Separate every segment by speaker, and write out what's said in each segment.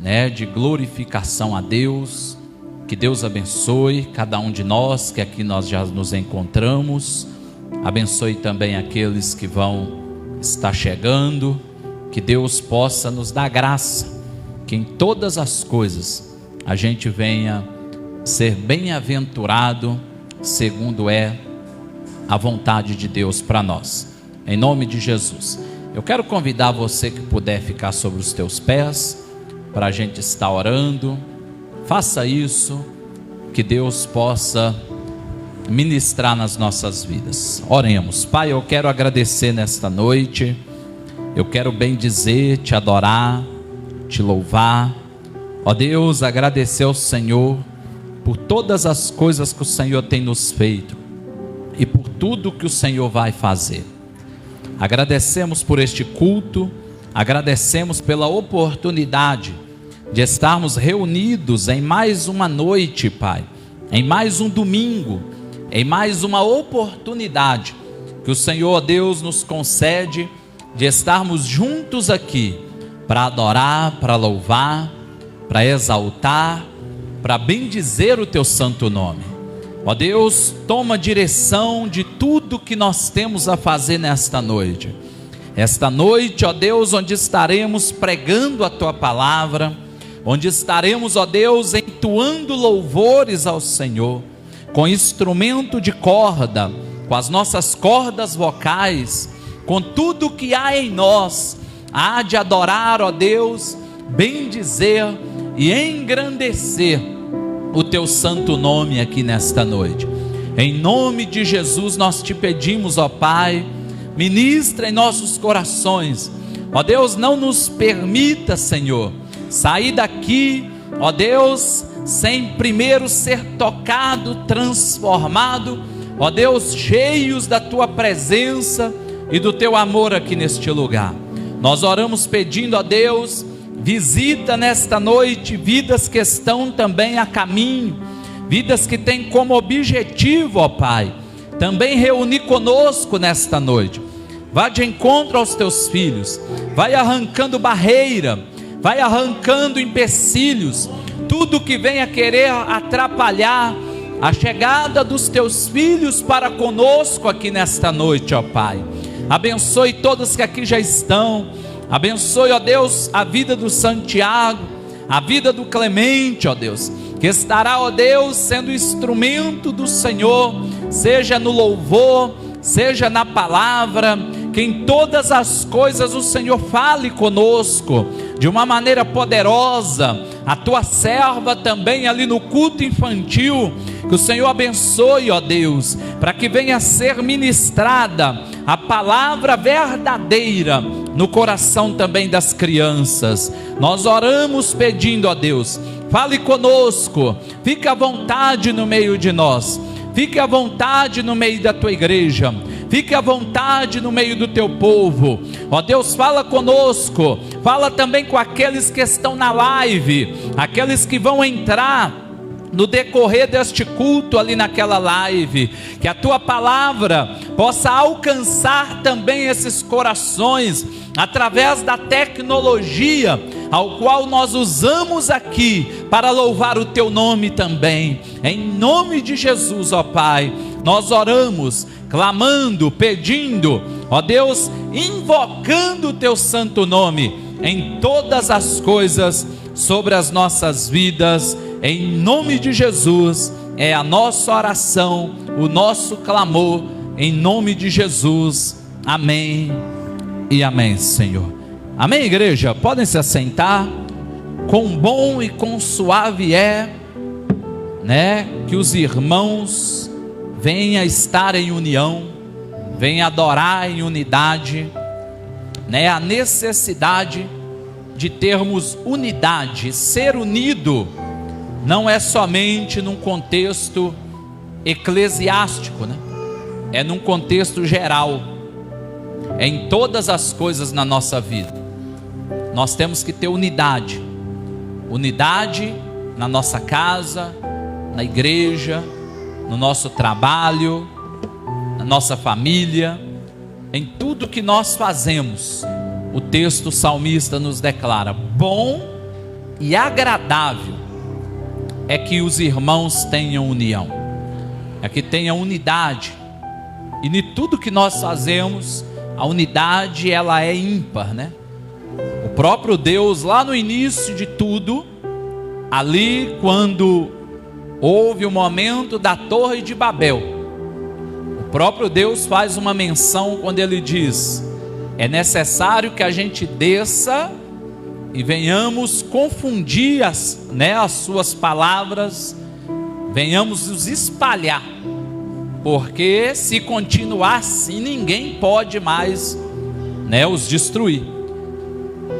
Speaker 1: né, de glorificação a Deus. Que Deus abençoe cada um de nós que aqui nós já nos encontramos. Abençoe também aqueles que vão estar chegando. Que Deus possa nos dar graça, que em todas as coisas a gente venha ser bem-aventurado, segundo é a vontade de Deus para nós. Em nome de Jesus. Eu quero convidar você que puder ficar sobre os teus pés, para a gente estar orando. Faça isso, que Deus possa ministrar nas nossas vidas. Oremos. Pai, eu quero agradecer nesta noite, eu quero bendizer, te adorar, te louvar. Ó Deus, agradecer ao Senhor por todas as coisas que o Senhor tem nos feito e por tudo que o Senhor vai fazer. Agradecemos por este culto, agradecemos pela oportunidade de estarmos reunidos em mais uma noite, Pai, em mais um domingo, em mais uma oportunidade que o Senhor Deus nos concede de estarmos juntos aqui para adorar, para louvar, para exaltar, para bendizer o teu santo nome. Ó Deus, toma direção de tudo que nós temos a fazer nesta noite. Esta noite, ó Deus, onde estaremos pregando a tua palavra, onde estaremos, ó Deus, entoando louvores ao Senhor, com instrumento de corda, com as nossas cordas vocais, com tudo que há em nós, há de adorar, ó Deus, bendizer e engrandecer o teu santo nome aqui nesta noite. Em nome de Jesus nós te pedimos, ó Pai, ministra em nossos corações. Ó Deus, não nos permita, Senhor, sair daqui, ó Deus, sem primeiro ser tocado, transformado, ó Deus, cheios da tua presença e do teu amor aqui neste lugar. Nós oramos pedindo, ó Deus, visita nesta noite vidas que estão também a caminho, vidas que têm como objetivo, ó Pai, também reunir conosco nesta noite. Vá de encontro aos teus filhos, vai arrancando barreira, vai arrancando empecilhos, tudo que venha querer atrapalhar a chegada dos teus filhos para conosco aqui nesta noite, ó Pai. Abençoe todos que aqui já estão. Abençoe, ó Deus, a vida do Santiago, a vida do Clemente, ó Deus, que estará, ó Deus, sendo instrumento do Senhor, seja no louvor, seja na palavra, que em todas as coisas o Senhor fale conosco, de uma maneira poderosa. A tua serva também ali no culto infantil, que o Senhor abençoe, ó Deus, para que venha a ser ministrada a palavra verdadeira no coração também das crianças. Nós oramos pedindo, ó Deus, fale conosco, fique à vontade no meio de nós, fique à vontade no meio da tua igreja, fique à vontade no meio do teu povo. Ó Deus, fala conosco, fala também com aqueles que estão na live, aqueles que vão entrar no decorrer deste culto ali naquela live, que a tua palavra possa alcançar também esses corações, através da tecnologia, ao qual nós usamos aqui, para louvar o teu nome também. Em nome de Jesus, ó Pai, nós oramos, clamando, pedindo, ó Deus, invocando o teu santo nome, em todas as coisas, sobre as nossas vidas. Em nome de Jesus, é a nossa oração, o nosso clamor, em nome de Jesus, amém e amém, Senhor. Amém, igreja? Podem se assentar. Quão bom e quão suave é, né, que os irmãos venham estar em união, venham adorar em unidade, né, a necessidade de termos unidade. Ser unido não é somente num contexto eclesiástico, né? É num contexto geral, é em todas as coisas na nossa vida. Nós temos que ter unidade, unidade na nossa casa, na igreja, no nosso trabalho, na nossa família, em tudo que nós fazemos. O texto salmista nos declara: bom e agradável é que os irmãos tenham união, é que tenham unidade. E em tudo que nós fazemos, a unidade ela é ímpar, né? O próprio Deus, lá no início de tudo, ali quando houve o momento da Torre de Babel, o próprio Deus faz uma menção quando ele diz: é necessário que a gente desça e venhamos confundir as suas palavras, venhamos os espalhar, porque se continuar assim, ninguém pode mais os destruir.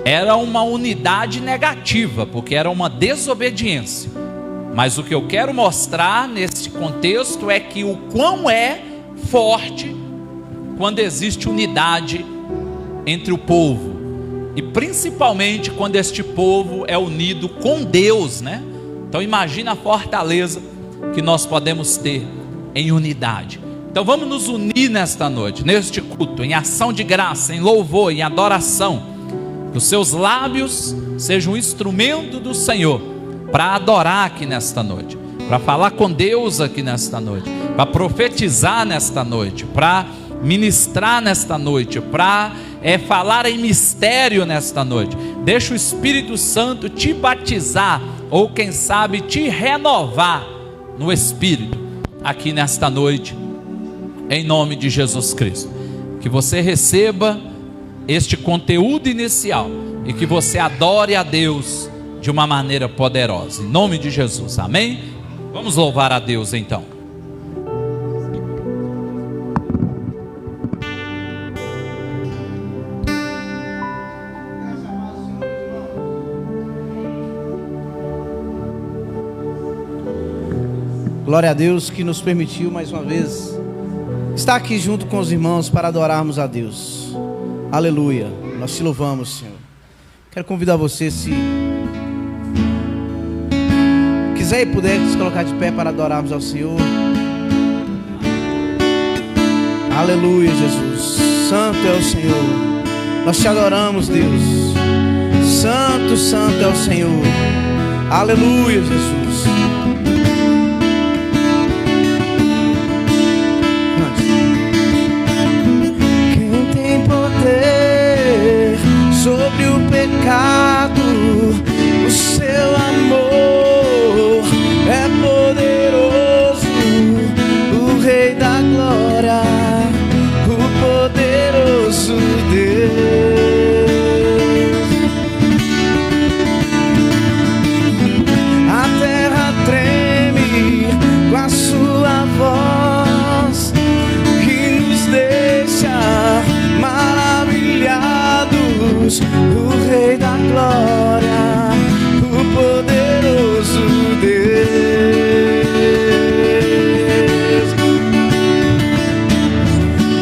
Speaker 1: Era uma unidade negativa, porque era uma desobediência. Mas o que eu quero mostrar nesse contexto é que o quão é forte quando existe unidade entre o povo, e principalmente quando este povo é unido com Deus, né? Então imagina a fortaleza que nós podemos ter em unidade. Então vamos nos unir nesta noite, neste culto, em ação de graça, em louvor, em adoração. Que os seus lábios sejam um instrumento do Senhor para adorar aqui nesta noite, para falar com Deus aqui nesta noite, para profetizar nesta noite, para ministrar nesta noite, para falar em mistério nesta noite. Deixa o Espírito Santo te batizar, ou quem sabe te renovar no Espírito aqui nesta noite, em nome de Jesus Cristo. Que você receba este conteúdo inicial e que você adore a Deus de uma maneira poderosa, em nome de Jesus, amém? Vamos louvar a Deus então.
Speaker 2: Glória a Deus que nos permitiu mais uma vez estar aqui junto com os irmãos para adorarmos a Deus. Aleluia, nós te louvamos, Senhor. Quero convidar você, se quiser e puder, se colocar de pé para adorarmos ao Senhor. Aleluia, Jesus. Santo é o Senhor. Nós te adoramos, Deus. Santo, santo é o Senhor. Aleluia, Jesus. Sobre o pecado, o seu amor é poderoso, o Rei da glória, o poderoso Deus. A terra treme com a sua voz, que nos deixa maravilhados. O Rei da glória, o poderoso Deus.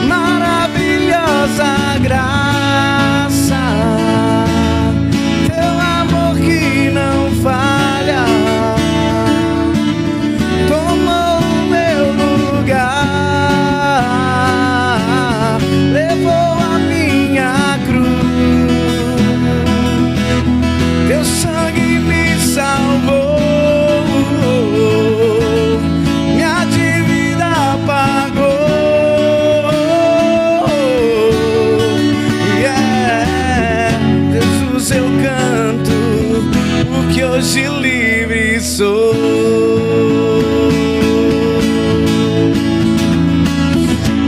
Speaker 2: Maravilhosa graça, teu amor que não falha, tomou o meu lugar, levou a minha cruz. Teu sangue me salvou, minha dívida pagou. Jesus, eu canto, porque hoje livre sou.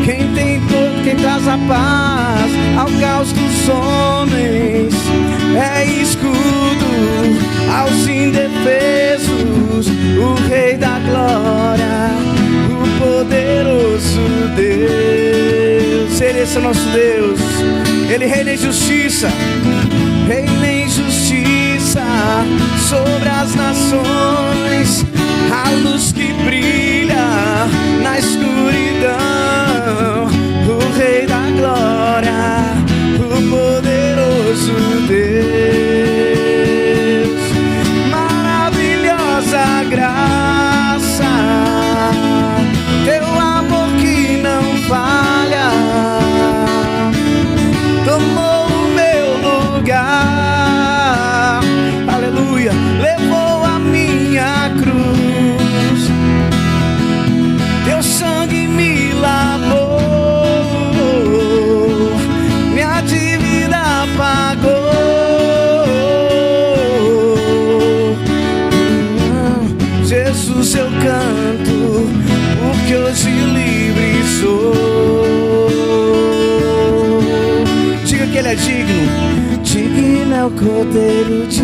Speaker 2: Quem traz a paz ao caos dos homens, é escudo aos indefesos, o Rei da glória, o poderoso Deus. Esse é o nosso Deus. Ele reina em justiça, reina em justiça sobre as nações, a luz que brilha na escuridão, o Rei da glória, o poderoso Deus. Maravilhosa graça, teu amor que não falha, tomou o meu lugar. Aleluia.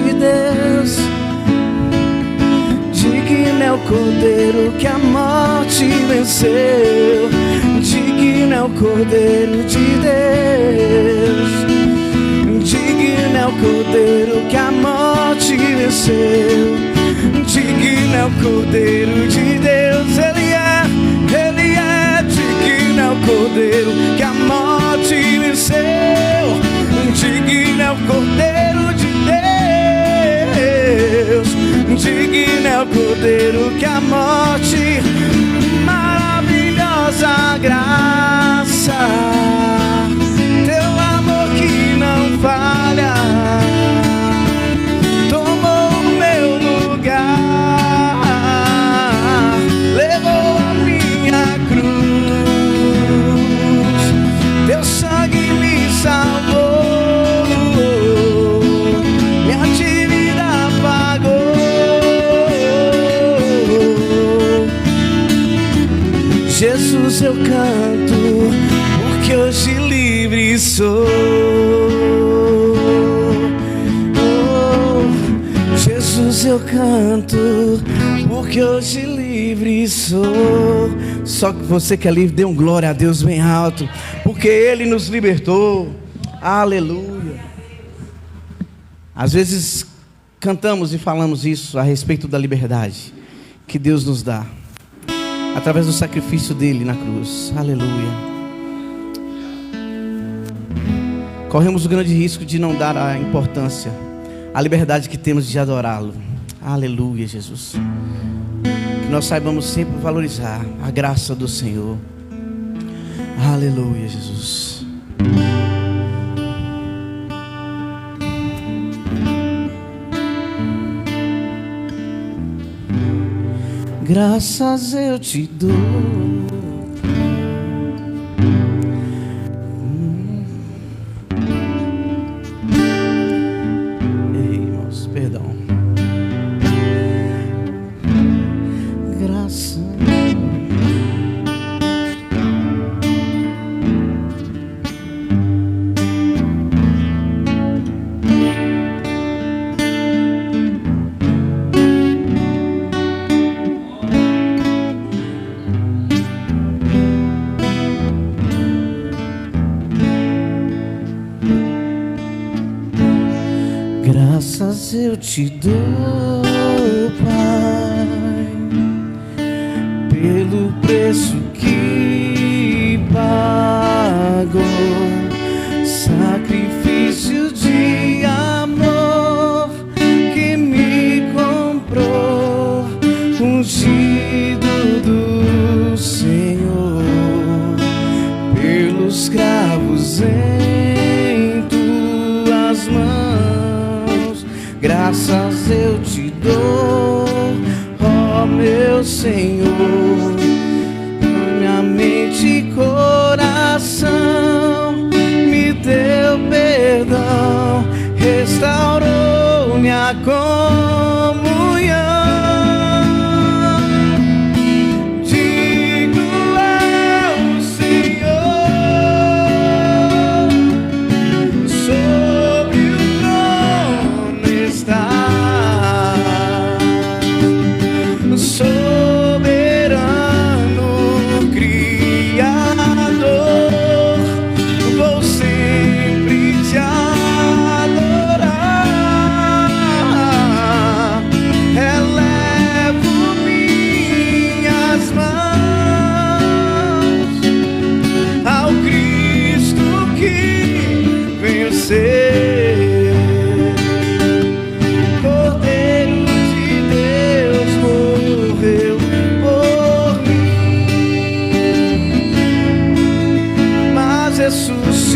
Speaker 2: de Deus. Digno é o Cordeiro que a morte venceu. Digno é o Cordeiro de Deus. Digno é o Cordeiro que a morte venceu. Digno é o Cordeiro de Deus. Ele é digno é o Cordeiro que a morte venceu. Digno é o Cordeiro de Deus. Digno é o Cordeiro que a morte, maravilhosa graça, teu amor que não falha, tomou o meu lugar, levou a minha cruz, teu sangue me salvou. Jesus, eu canto, porque hoje livre sou. Oh, Jesus, eu canto, porque hoje livre sou. Só que você que é livre, dê um glória a Deus bem alto, porque Ele nos libertou. Aleluia. Às vezes cantamos e falamos isso a respeito da liberdade que Deus nos dá através do sacrifício dele na cruz. Aleluia. Corremos o grande risco de não dar a importância à liberdade que temos de adorá-lo. Aleluia, Jesus. Que nós saibamos sempre valorizar a graça do Senhor. Aleluia, Jesus. Graças eu te dou. Irmãos, perdão. Graças. Graças eu te dou, Pai, pelo preço que pagou, sacrifício de amor que me comprou, ungido do Senhor, pelos cravos em tuas mãos. Graças eu te dou, ó meu Senhor, minha mente e coração me deu perdão, restaurou minha comunhão. Digno é o Senhor, sobre o trono está, soberano Criador, vou sempre te adorar, elevo minhas mãos ao Cristo que venceu. Ressuscitou,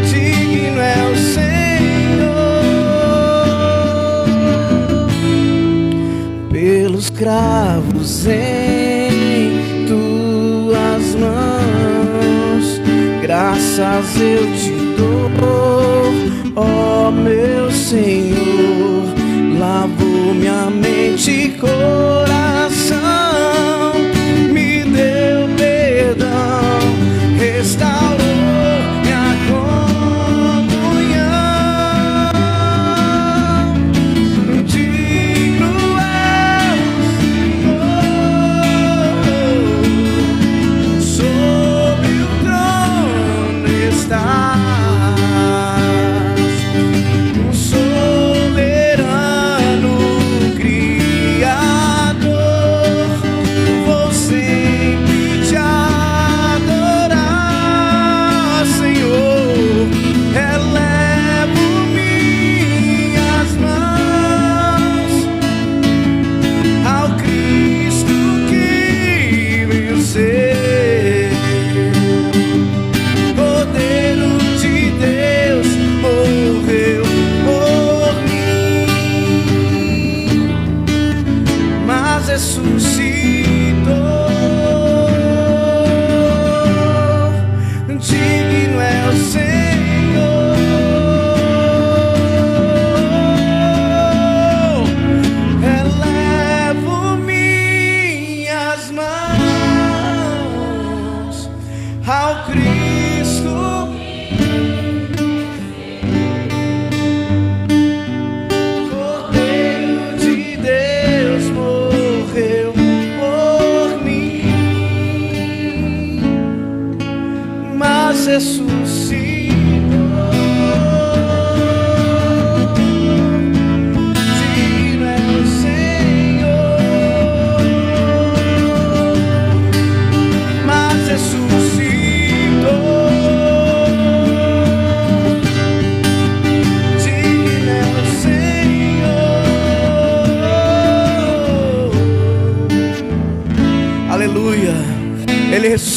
Speaker 2: digno é o Senhor, pelos cravos em tuas mãos. Graças eu te dou, ó meu Senhor, lavou minha mente e coração, restaurou minha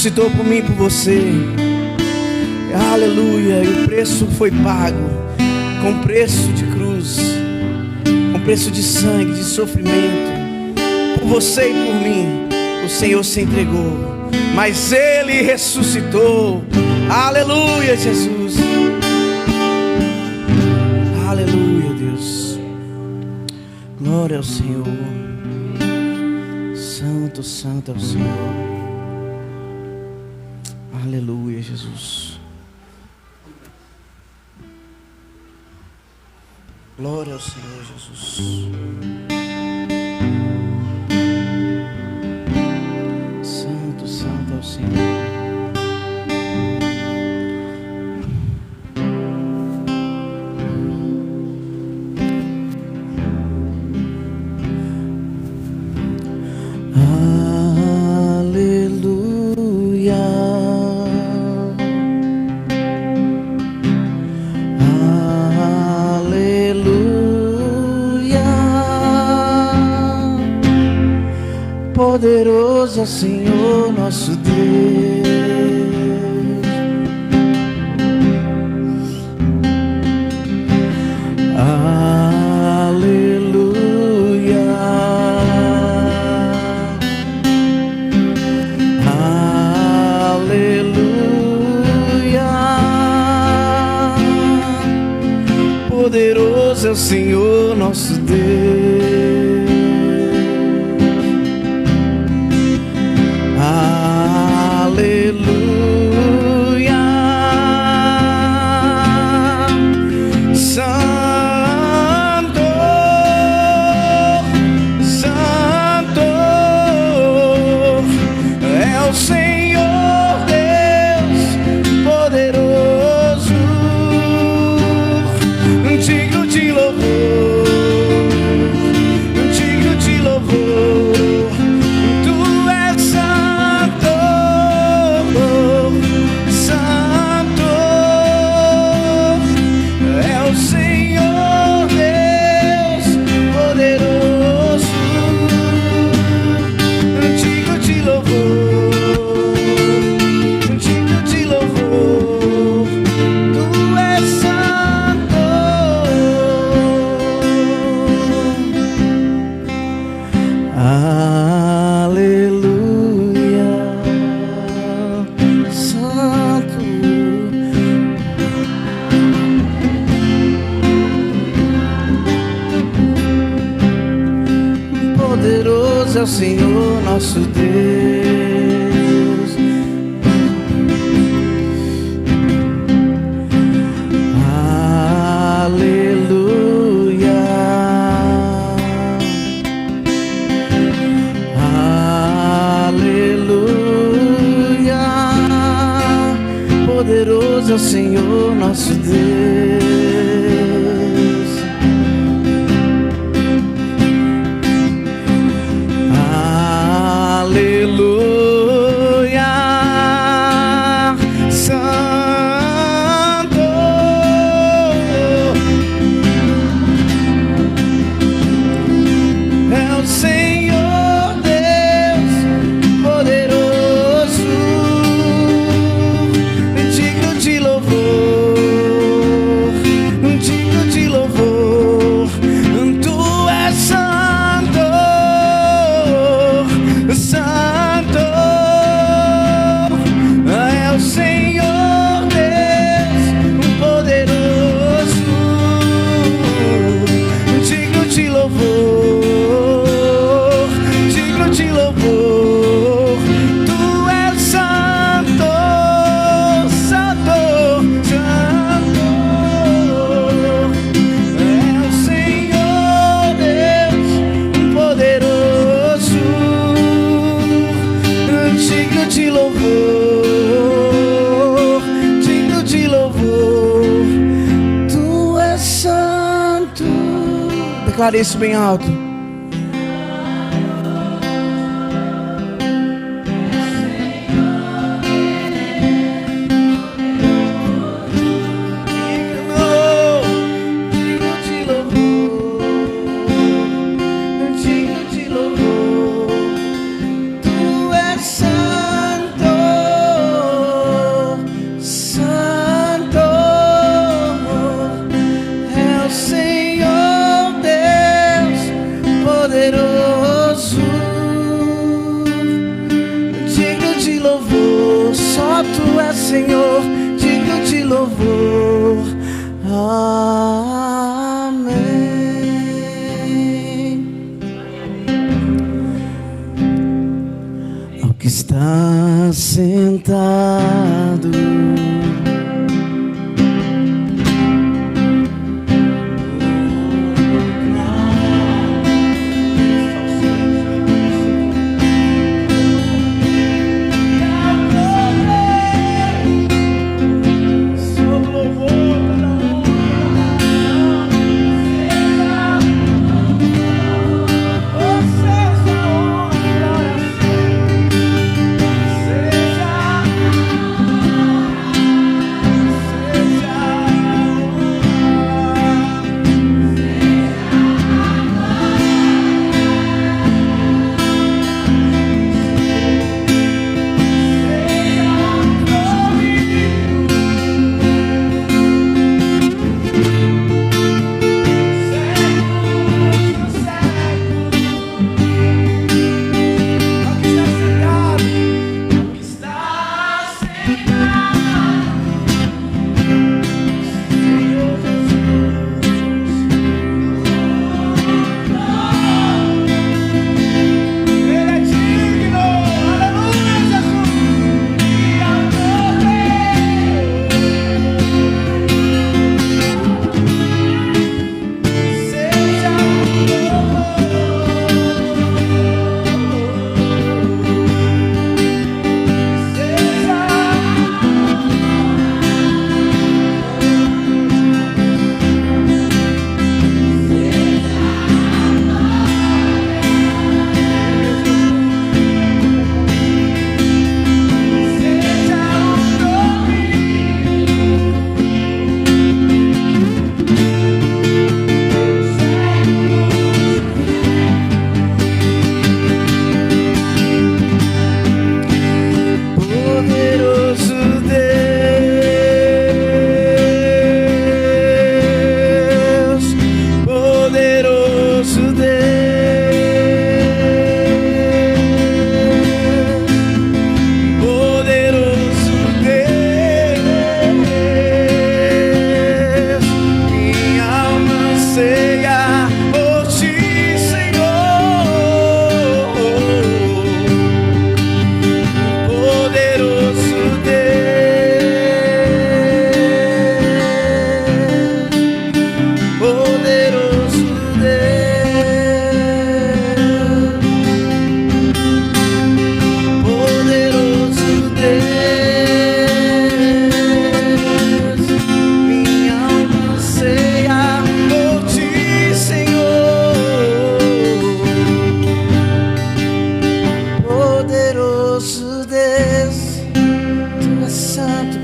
Speaker 2: ressuscitou por mim e por você. Aleluia. E o preço foi pago, com preço de cruz, com preço de sangue, de sofrimento. Por você e por mim, o Senhor se entregou, mas Ele ressuscitou. Aleluia, Jesus. Aleluia, Deus. Glória ao Senhor. Santo, santo é o Senhor. Aleluia, Jesus. Glória ao Senhor, Jesus. Santo, santo é o Senhor. Poderoso é o Senhor nosso Deus. Aleluia. Aleluia. Poderoso é o Senhor nosso Deus. Poderoso é o Senhor nosso Deus. Aleluia. Aleluia. Poderoso é o Senhor nosso Deus. Declare isso bem alto. Tu és santo. Amém. Ao que está sentado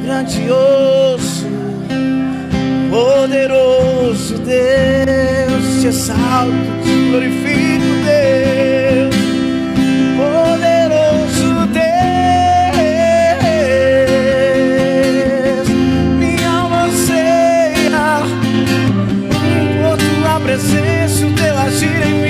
Speaker 2: grandioso, poderoso Deus, te exalto, te glorifico, Deus, poderoso Deus, minha alma anseia por tua presença, o teu agir em mim.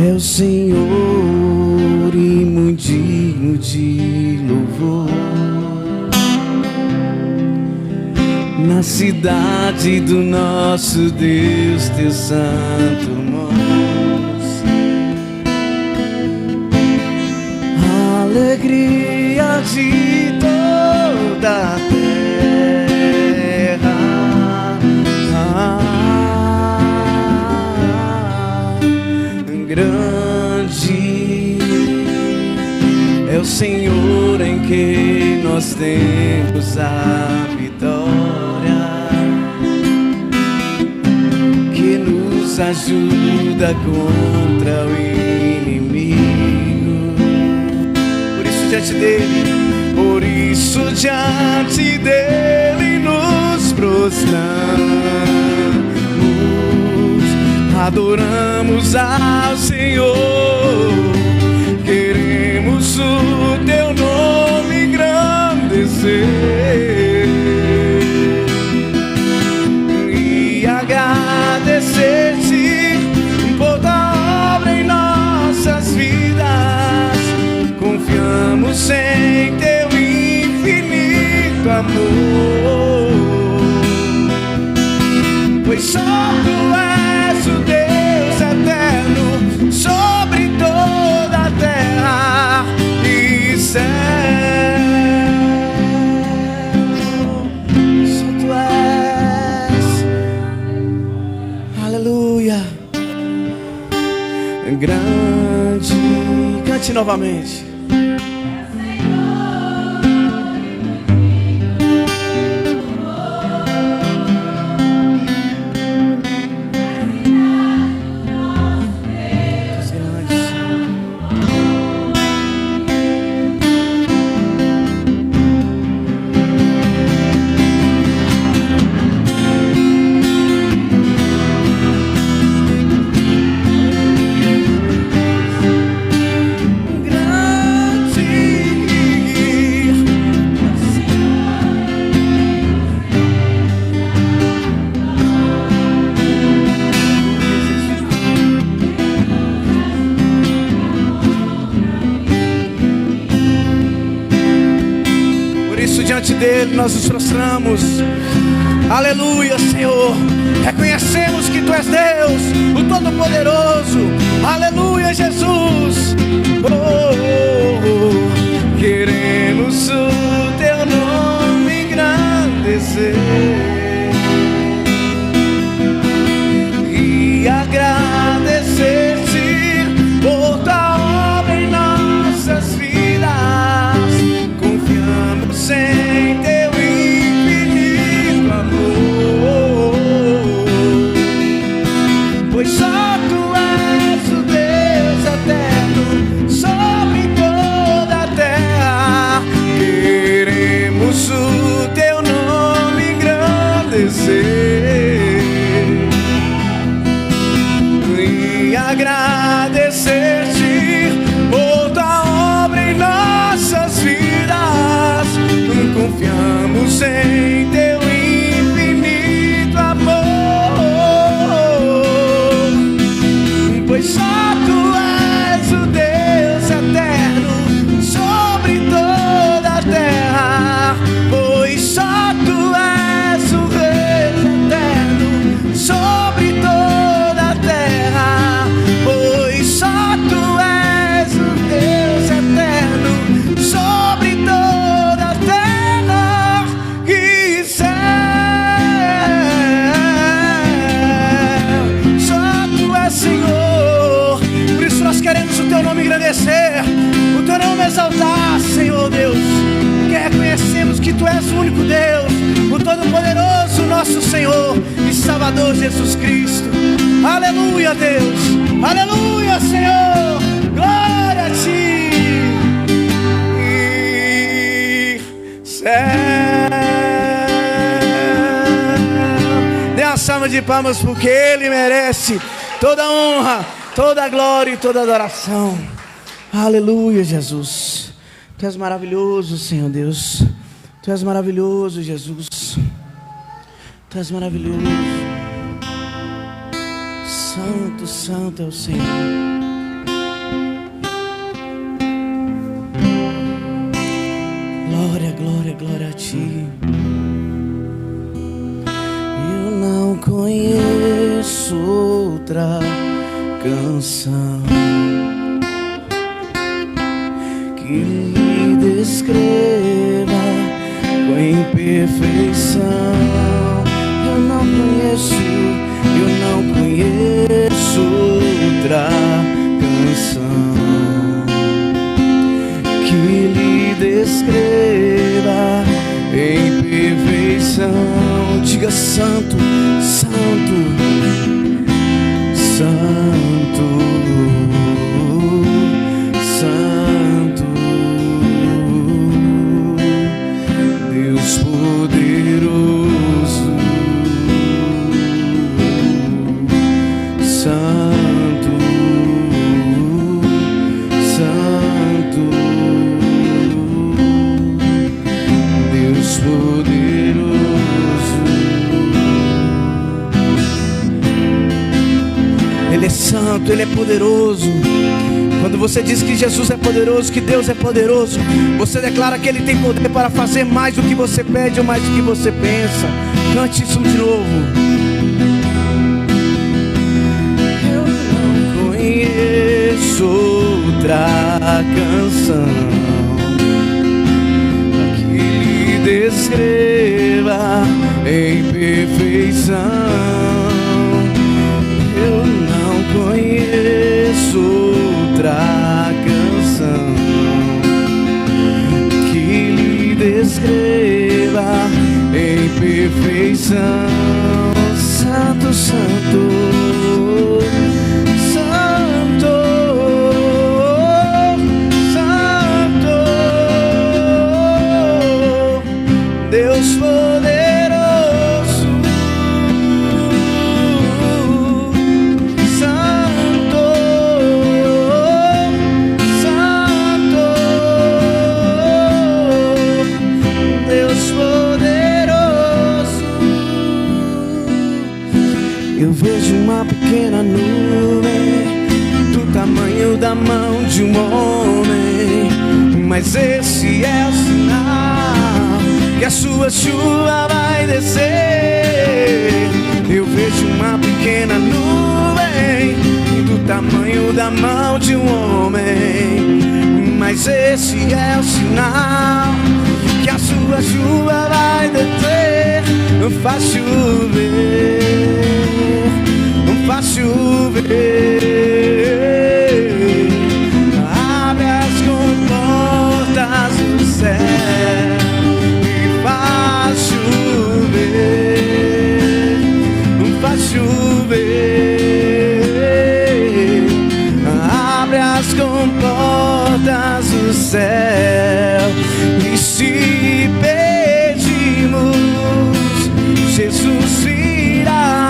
Speaker 2: É o Senhor e muito digno de louvor. Na cidade do nosso Deus, teu santo monte, alegria de toda a terra. Grande é o Senhor em que nós temos a vitória, que nos ajuda contra o inimigo. Por isso diante dele. Por isso diante dele nos prostramos, adoramos ao Senhor, queremos o teu nome engrandecer e agradecer-te por tua obra em nossas vidas. Confiamos em teu infinito amor, pois só tu és o Deus eterno sobre toda a terra e céu. Só tu és, aleluia, grande. Cante novamente. Diante dele nós nos prostramos, aleluia, Senhor. Reconhecemos que tu és Deus, o Todo-Poderoso, aleluia, Jesus. Queremos o teu nome engrandecer e agradecer-te por tua obra em nossas vidas. Confiamos em teu infinito amor, pois só tu és o Deus eterno sobre toda a terra. Queremos o teu nome engrandecer e agradecer-te por tua obra em nossas vidas. Confiamos em teu infinito amor, pois só tu és o Deus eterno sobre toda a terra. Pois só tu és o Rei eterno sobre toda a terra. Pois só tu és o Deus eterno sobre toda a terra e céu. Só tu és, Senhor. Por isso nós queremos o teu nome engrandecer, o teu nome exaltar, Senhor Deus, porque reconhecemos que tu és o único Deus, o Todo-Poderoso, nosso Senhor e Salvador Jesus Cristo. Aleluia, Deus, aleluia, Senhor, glória a ti. Céu. Dê uma salva de palmas, porque Ele merece toda a honra, toda a glória e toda a adoração. Aleluia, Jesus. Tu és maravilhoso, Senhor Deus. Tu és maravilhoso, Jesus. Tu és maravilhoso. Santo, santo é o Senhor. Glória, glória, glória a ti. Eu não conheço outra canção que lhe descreva com perfeição. Eu não conheço outra canção que lhe descreva em perfeição. Diga santo, santo, santo, santo. Santo, Ele é poderoso. Quando você diz que Jesus é poderoso, que Deus é poderoso, você declara que Ele tem poder para fazer mais do que você pede ou mais do que você pensa. Cante isso de novo. Eu não conheço outra canção que lhe descreva em perfeição. Eu não conheço outra canção que lhe descreva em perfeição. Santo, Santo, Santo, Santo, Deus poderoso, Santo, Santo, Deus poderoso. Eu vejo uma pequena nuvem do tamanho da mão de um homem, mas esse é o sinal que a sua chuva vai descer. Eu vejo uma pequena nuvem do tamanho da mão de um homem, mas esse é o sinal que a sua chuva vai descer. Faz chover, faz chover, abre as comportas do céu e faz chover, faz chover, abre as comportas do céu. E se pedimos, Jesus virá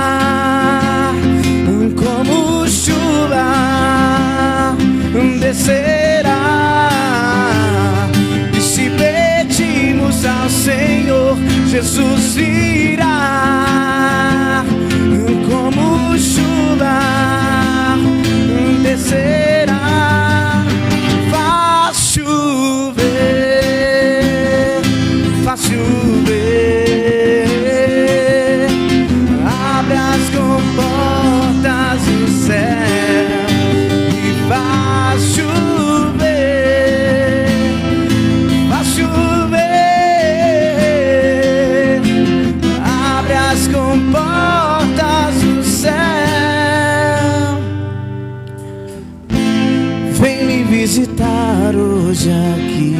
Speaker 2: como chuva descerá. E se pedimos ao Senhor, Jesus virá como chuva descerá. Faz chover, faz chover, abre as comportas do céu e faz chover, faz chover, abre as comportas do céu. Vem me visitar hoje aqui.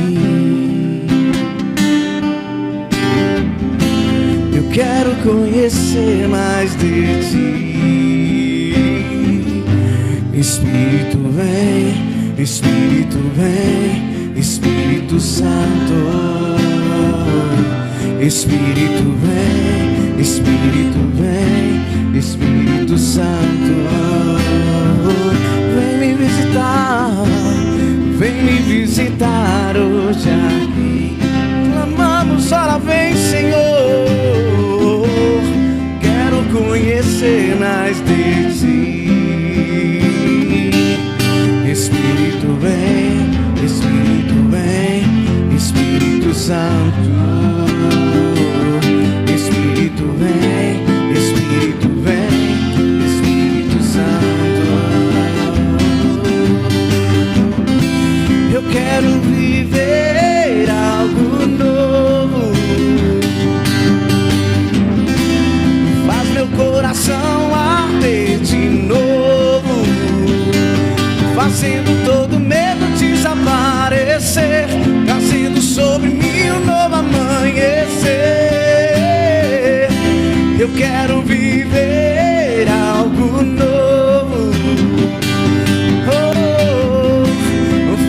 Speaker 2: Eu quero conhecer mais de ti. Espírito vem, Espírito vem, Espírito Santo. Espírito vem, Espírito vem, Espírito Santo. Vem me visitar, vem me visitar hoje aqui. Clamamos, ora vem, Senhor. Quero conhecer mais de ti. Espírito vem, Espírito vem, Espírito Santo. Espírito vem, Espírito vem, Espírito Santo. Eu quero viver algo novo. Faz meu coração arder de novo, fazendo todo medo desaparecer, trazendo sobre mim um novo amanhecer. Eu quero viver algo novo. Oh,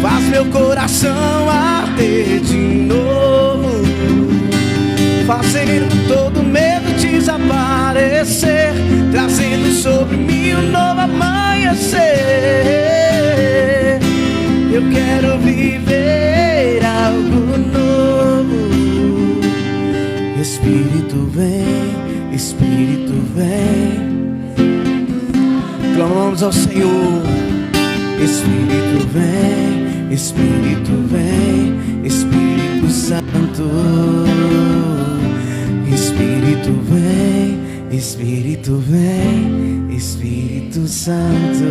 Speaker 2: faz meu coração arder de novo, fazendo todo medo desaparecer, trazendo sobre mim um novo amanhecer. Eu quero viver algo novo. Espírito vem, Espírito vem. clamamos ao Senhor. Espírito vem, Espírito vem, Espírito Santo. Espírito vem, Espírito vem, Espírito Santo.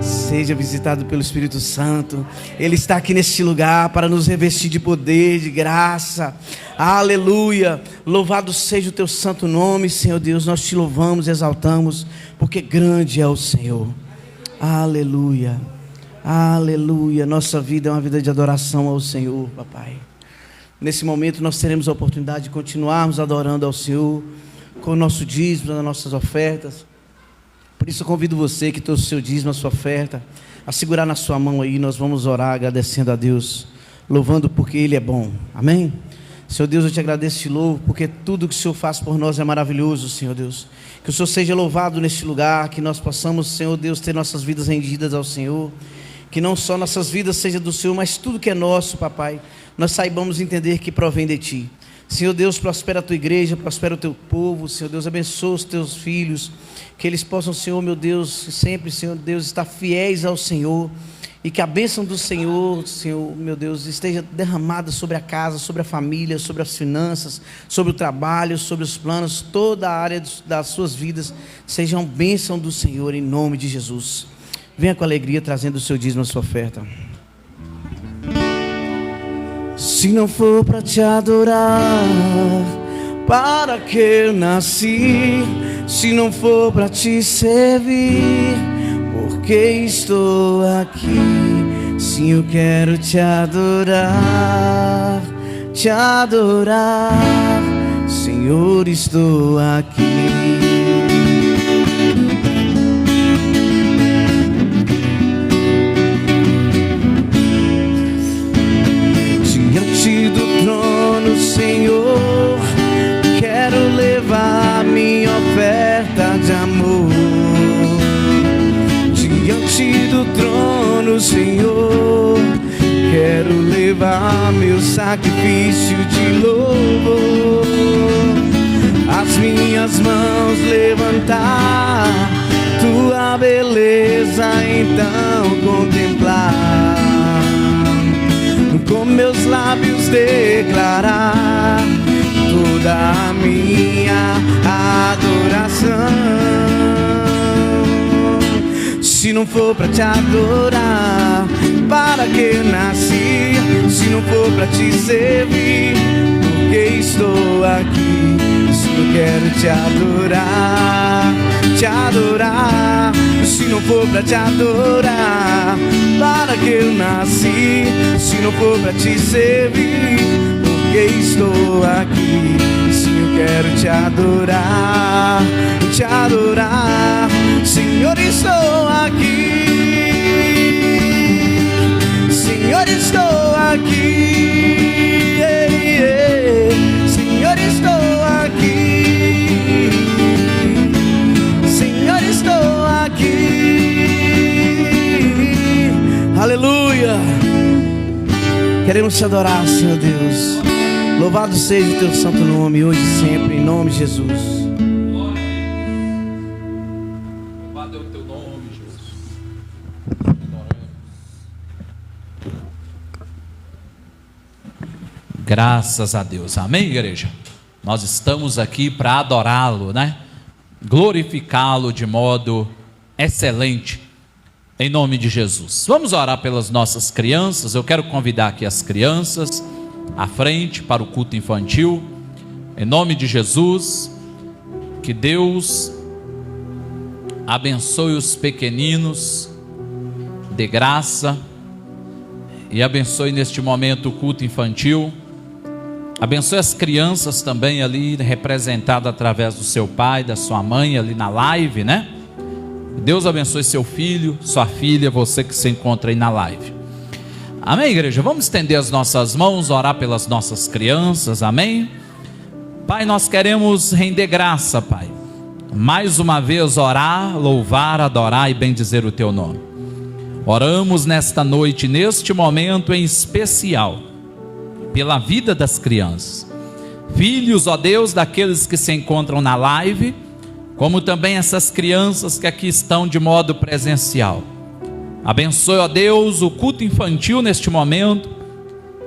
Speaker 2: Seja visitado pelo Espírito Santo. Ele está aqui neste lugar para nos revestir de poder, de graça. Aleluia. Louvado seja o teu santo nome, Senhor Deus. Nós te louvamos e exaltamos, porque grande é o Senhor. Aleluia. Aleluia. Nossa vida é uma vida de adoração ao Senhor, papai. Nesse momento nós teremos a oportunidade de continuarmos adorando ao Senhor com o nosso dízimo, as nossas ofertas. Por isso eu convido você que trouxe o seu dízimo, a sua oferta, a segurar na sua mão aí. Nós vamos orar agradecendo a Deus, louvando porque Ele é bom. Amém? Senhor Deus, eu te agradeço e te louvo, porque tudo que o Senhor faz por nós é maravilhoso, Senhor Deus. Que o Senhor seja louvado neste lugar, que nós possamos, Senhor Deus, ter nossas vidas rendidas ao Senhor. Que não só nossas vidas sejam do Senhor, mas tudo que é nosso, papai, nós saibamos entender que provém de Ti. Senhor Deus, prospera a Tua igreja, prospera o Teu povo. Senhor Deus, abençoa os Teus filhos, que eles possam, Senhor, meu Deus, sempre, Senhor Deus, estar fiéis ao Senhor, e que a bênção do Senhor, Senhor, meu Deus, esteja derramada sobre a casa, sobre a família, sobre as finanças, sobre o trabalho, sobre os planos, toda a área das suas vidas, sejam bênção do Senhor, em nome de Jesus. Venha com alegria trazendo o seu dízimo, a sua oferta. Se não for para te adorar, para que eu nasci? Se não for para te servir, porque estou aqui? Sim, eu quero te adorar, Senhor, estou aqui. Senhor, quero levar minha oferta de amor diante do trono, Senhor. Quero levar meu sacrifício de louvor, as minhas mãos levantar, tua beleza então contemplar, com meus lábios declarar toda a minha adoração. Se não for para te adorar, para que eu nasci? Se não for para te servir, porque estou aqui? Se eu quero te adorar, se não for para te adorar, para que eu nasci? Se não for para te servir, porque estou aqui? Se eu quero te adorar, Senhor, estou aqui, Senhor, estou aqui, Senhor, estou aqui, Senhor, estou aqui. Aleluia. Queremos te adorar, Senhor Deus. Louvado seja o teu santo nome, hoje e sempre, em nome de Jesus.
Speaker 1: Louvado é o teu nome, Jesus. Graças a Deus. Amém, igreja? Nós estamos aqui para adorá-lo, né? Glorificá-lo de modo excelente, em nome de Jesus. Vamos orar pelas nossas crianças. Eu quero convidar aqui as crianças à frente para o culto infantil, em nome de Jesus. Que Deus abençoe os pequeninos, dê graça e abençoe neste momento o culto infantil. Abençoe as crianças também ali, representadas através do seu pai, da sua mãe ali na live, né? Deus abençoe seu filho, sua filha, você que se encontra aí na live. Amém, igreja? Vamos estender as nossas mãos, orar pelas nossas crianças, amém? Pai, nós queremos render graça, Pai. Mais uma vez orar, louvar, adorar e bendizer o teu nome. Oramos nesta noite, neste momento em especial, pela vida das crianças. Filhos, ó Deus, daqueles que se encontram na live, como também essas crianças que aqui estão de modo presencial. Abençoe, ó Deus, o culto infantil neste momento.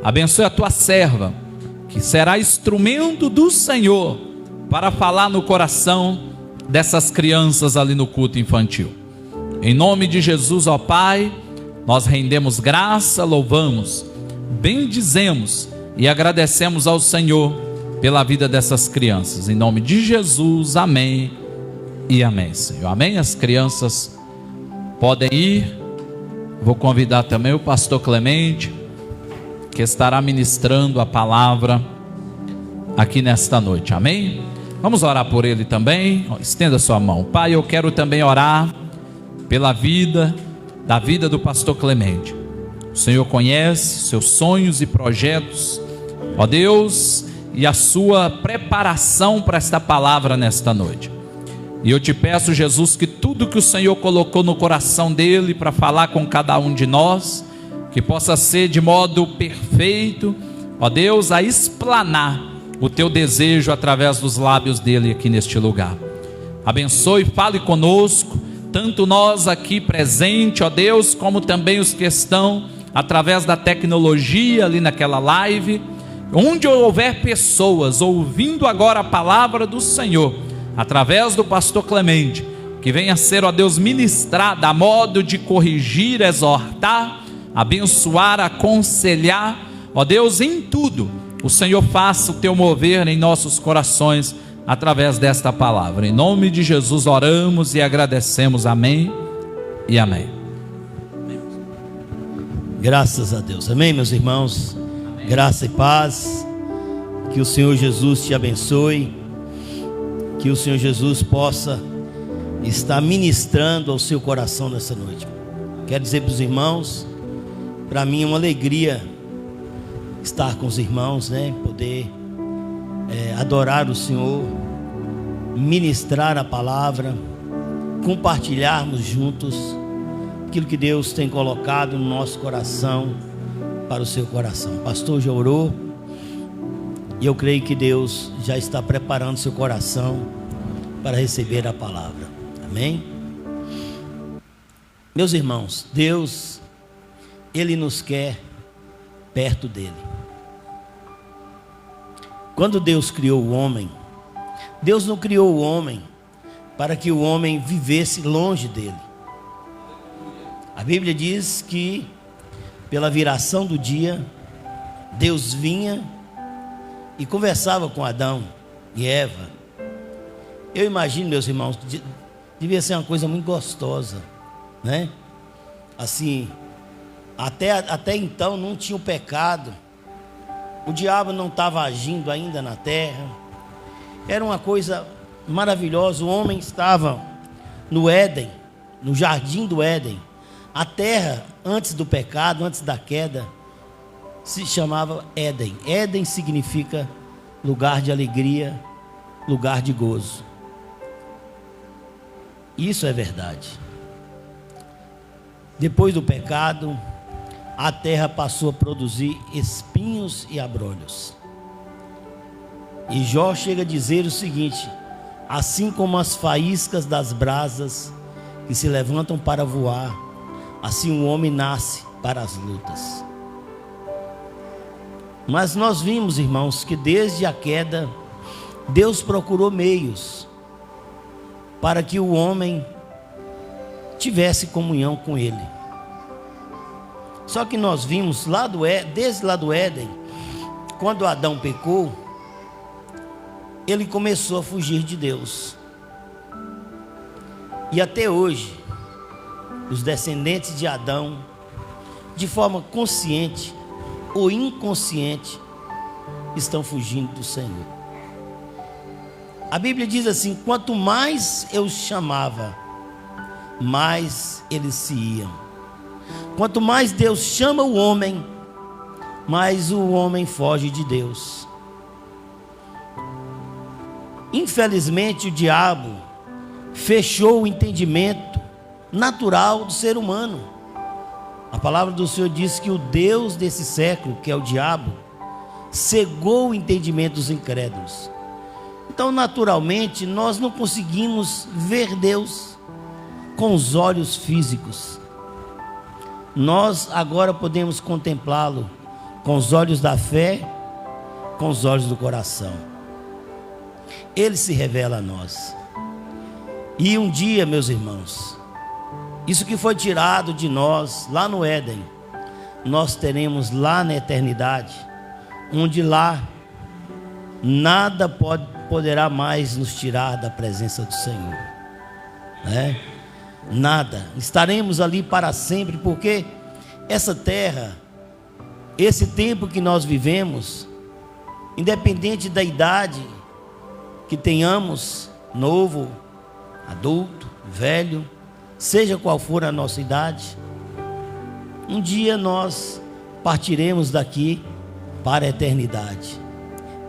Speaker 1: Abençoe a tua serva, que será instrumento do Senhor para falar no coração dessas crianças ali no culto infantil. Em nome de Jesus, ó Pai, nós rendemos graça, louvamos, bendizemos e agradecemos ao Senhor pela vida dessas crianças. Em nome de Jesus, amém e amém, Senhor. Amém? As crianças podem ir. Vou convidar também o pastor Clemente, que estará ministrando a palavra aqui nesta noite. Amém? Vamos orar por ele também. Estenda sua mão. Pai, eu quero também orar pela vida do pastor Clemente. O Senhor conhece seus sonhos e projetos, ó Deus, e a sua preparação para esta palavra nesta noite. E eu te peço, Jesus, que tudo que o Senhor colocou no coração dele para falar com cada um de nós, que possa ser de modo perfeito, ó Deus, a explanar o teu desejo através dos lábios dele aqui neste lugar. Abençoe, fale conosco, tanto nós aqui presentes, ó Deus, como também os que estão através da tecnologia ali naquela live. Onde houver pessoas ouvindo agora a palavra do Senhor, através do pastor Clemente, que venha ser, ó Deus, ministrada a modo de corrigir, exortar, abençoar, aconselhar, ó Deus, em tudo, o Senhor faça o teu mover em nossos corações, através desta palavra. Em nome de Jesus oramos e agradecemos, amém e amém.
Speaker 3: Graças a Deus, amém, meus irmãos, amém. Graça e paz, que o Senhor Jesus te abençoe, que o Senhor Jesus possa estar ministrando ao seu coração nessa noite. Quero dizer para os irmãos, para mim é uma alegria estar com os irmãos, poder adorar o Senhor, ministrar a palavra, compartilharmos juntos aquilo que Deus tem colocado no nosso coração para o seu coração. O pastor já orou e eu creio que Deus já está preparando seu coração para receber a palavra. Amém? Meus irmãos, Deus, Ele nos quer perto dEle. Quando Deus criou o homem, Deus não criou o homem para que o homem vivesse longe dEle. A Bíblia diz que pela viração do dia, Deus vinha e conversava com Adão e Eva. Eu imagino, meus irmãos, devia ser uma coisa muito gostosa, né? Assim, até então não tinha o pecado, o diabo não estava agindo ainda na terra, era uma coisa maravilhosa. O homem estava no Éden, no jardim do Éden. A terra, antes do pecado, antes da queda, se chamava Éden. Éden significa lugar de alegria, lugar de gozo. Isso é verdade. Depois do pecado, a terra passou a produzir espinhos e abrolhos. E Jó chega a dizer o seguinte: assim como as faíscas das brasas que se levantam para voar, assim o homem nasce para as lutas. Mas nós vimos, irmãos, que desde a queda, Deus procurou meios para que o homem tivesse comunhão com Ele. Só que nós vimos desde lá do Éden, quando Adão pecou, ele começou a fugir de Deus. E até hoje, os descendentes de Adão, de forma consciente ou inconsciente, estão fugindo do Senhor. A Bíblia diz assim: quanto mais eu chamava, mais eles se iam. Quanto mais Deus chama o homem, mais o homem foge de Deus. Infelizmente, o diabo fechou o entendimento natural do ser humano. A palavra do Senhor diz que o Deus desse século, que é o diabo, cegou o entendimento dos incrédulos. Então, naturalmente, nós não conseguimos ver Deus com os olhos físicos. Nós agora podemos contemplá-lo com os olhos da fé, com os olhos do coração. Ele se revela a nós. E um dia, meus irmãos, isso que foi tirado de nós lá no Éden, nós teremos lá na eternidade, onde lá nada poderá mais nos tirar da presença do Senhor, né? Nada. Estaremos ali para sempre, porque essa terra, esse tempo que nós vivemos, independente da idade que tenhamos, novo, adulto, velho, seja qual for a nossa idade, um dia nós partiremos daqui para a eternidade.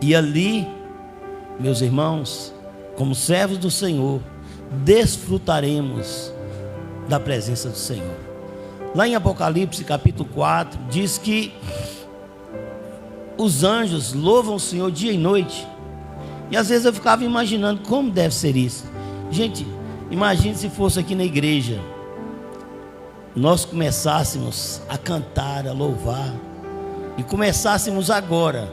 Speaker 3: E ali, meus irmãos, como servos do Senhor, desfrutaremos da presença do Senhor. Lá em Apocalipse capítulo 4, diz que os anjos louvam o Senhor dia e noite. E às vezes eu ficava imaginando como deve ser isso. Gente, imagine se fosse aqui na igreja, nós começássemos a cantar, a louvar, e começássemos agora,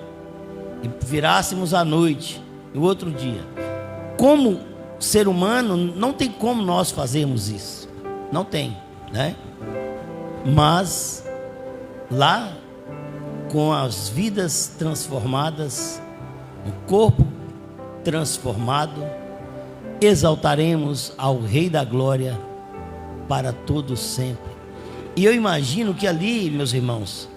Speaker 3: e virássemos à noite, e o outro dia. Como ser humano, não tem como nós fazermos isso. Não tem, né? Mas lá, com as vidas transformadas, o corpo transformado, exaltaremos ao Rei da Glória para todo sempre. E eu imagino que ali, meus irmãos,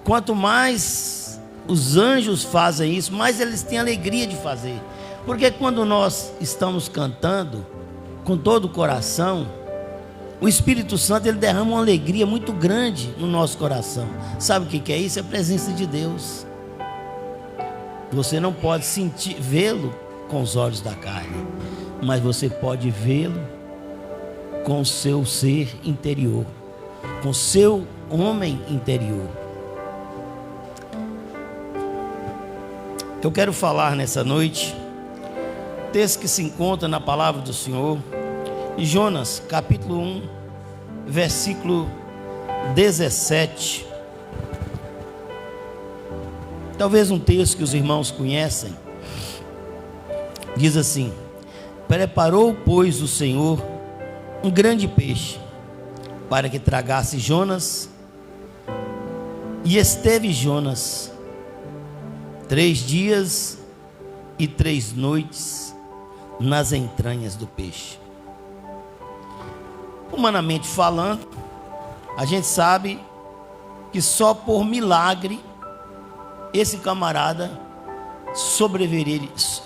Speaker 3: quanto mais os anjos fazem isso, mais eles têm alegria de fazer. Porque quando nós estamos cantando com todo o coração, o Espírito Santo, ele derrama uma alegria muito grande no nosso coração. Sabe o que é isso? É a presença de Deus. Você não pode vê-lo com os olhos da carne, mas você pode vê-lo com o seu ser interior, com o seu homem interior. Eu quero falar nessa noite, texto que se encontra na palavra do Senhor, em Jonas, capítulo 1, versículo 17. Talvez um texto que os irmãos conhecem. Diz assim: preparou, pois, o Senhor um grande peixe, para que tragasse Jonas. E esteve Jonas 3 dias e 3 noites nas entranhas do peixe. Humanamente falando, a gente sabe que só por milagre esse camarada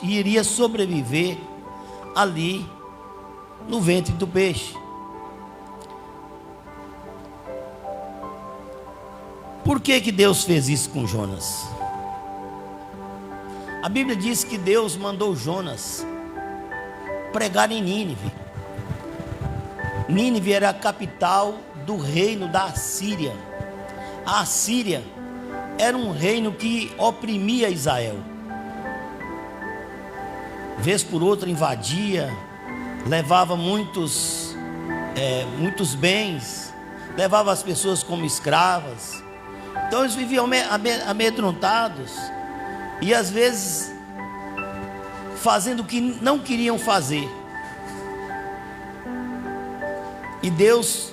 Speaker 3: iria sobreviver ali no ventre do peixe. Por que Deus fez isso com Jonas? A Bíblia diz que Deus mandou Jonas pregar em Nínive. Nínive era a capital do reino da Assíria. A Assíria era um reino que oprimia Israel. Vez por outra invadia, levava muitos bens, levava as pessoas como escravas. Então eles viviam amedrontados e às vezes fazendo o que não queriam fazer. E Deus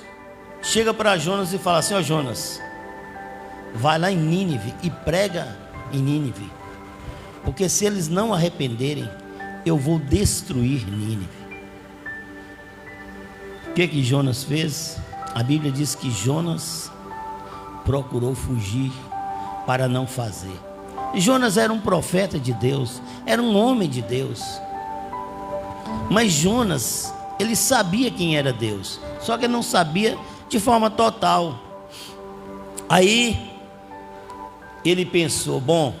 Speaker 3: chega para Jonas e fala assim: ó Jonas, vai lá em Nínive e prega em Nínive, porque se eles não arrependerem, eu vou destruir Nínive. O que Jonas fez? A Bíblia diz que Jonas procurou fugir para não fazer. Jonas era um profeta de Deus, era um homem de Deus, mas Jonas, ele sabia quem era Deus, só que ele não sabia de forma total. Aí ele pensou: bom,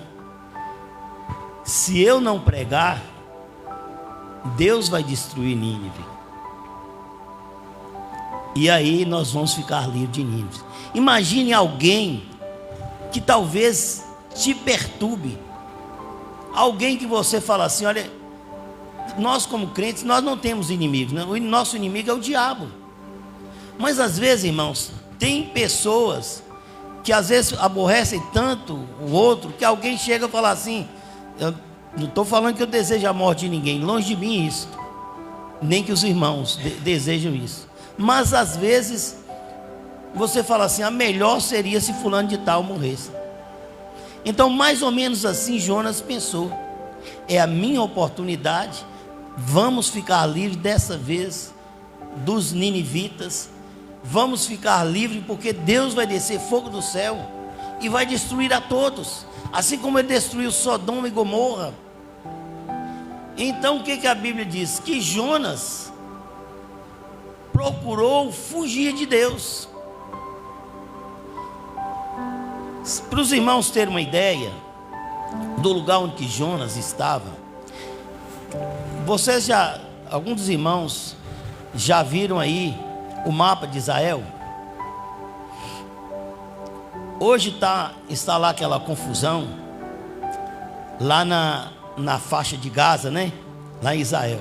Speaker 3: se eu não pregar, Deus vai destruir Nínive, e aí nós vamos ficar livres de Nínive. Imagine alguém que talvez te perturbe, alguém que você fala assim: olha, nós como crentes, nós não temos inimigos, né? O nosso inimigo é o diabo. Mas às vezes, irmãos, tem pessoas que às vezes aborrecem tanto o outro, que alguém chega e fala assim, eu não estou falando que eu desejo a morte de ninguém, longe de mim isso, nem que os irmãos desejam isso, mas às vezes você fala assim, a melhor seria se fulano de tal morresse. Então mais ou menos assim Jonas pensou, é a minha oportunidade, vamos ficar livres dessa vez dos ninivitas, vamos ficar livres porque Deus vai descer fogo do céu e vai destruir a todos, assim como ele destruiu Sodoma e Gomorra. Então o que a Bíblia diz? Que Jonas procurou fugir de Deus. Para os irmãos terem uma ideia do lugar onde Jonas estava, alguns dos irmãos já viram aí o mapa de Israel? Hoje está lá aquela confusão, lá na faixa de Gaza, né? Lá em Israel.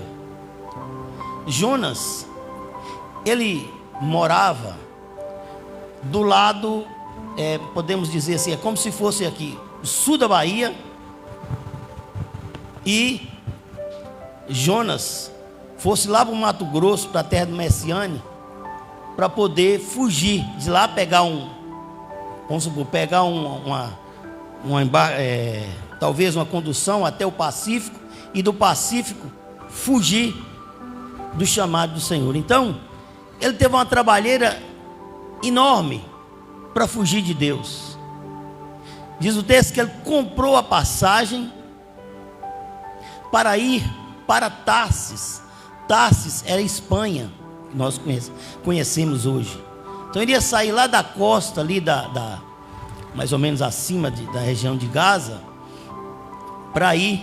Speaker 3: Jonas, ele morava do lado, podemos dizer assim, é como se fosse aqui, o sul da Bahia, e Jonas fosse lá para o Mato Grosso, para a terra do Messiane, para poder fugir de lá, pegar vamos supor, pegar talvez uma condução até o Pacífico, e do Pacífico fugir do chamado do Senhor. Então ele teve uma trabalheira enorme para fugir de Deus. Diz o texto que ele comprou a passagem para ir para Tarsis. Tarsis era Espanha, que nós conhecemos hoje. Então ele ia sair lá da costa, ali mais ou menos acima da região de Gaza, para ir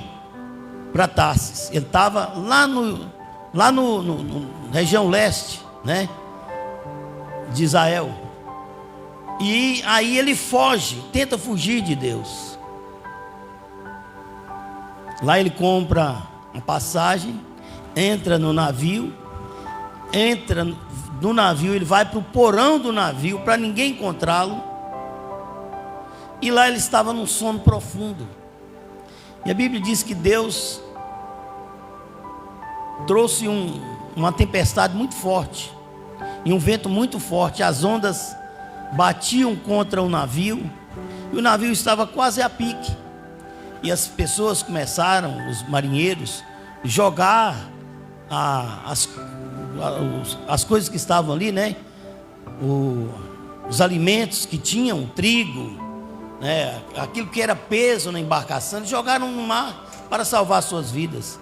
Speaker 3: para Tarsis. Ele estava lá no região leste, né, de Israel. E aí ele foge, tenta fugir de Deus. Lá ele compra uma passagem, entra no navio, ele vai para o porão do navio para ninguém encontrá-lo. E lá ele estava num sono profundo. E a Bíblia diz que Deus trouxe uma tempestade muito forte e um vento muito forte. As ondas batiam contra o navio e o navio estava quase a pique. E as pessoas começaram, os marinheiros, jogar as coisas que estavam ali, né? Os alimentos que tinham, o trigo, né? Aquilo que era peso na embarcação, eles jogaram no mar para salvar suas vidas.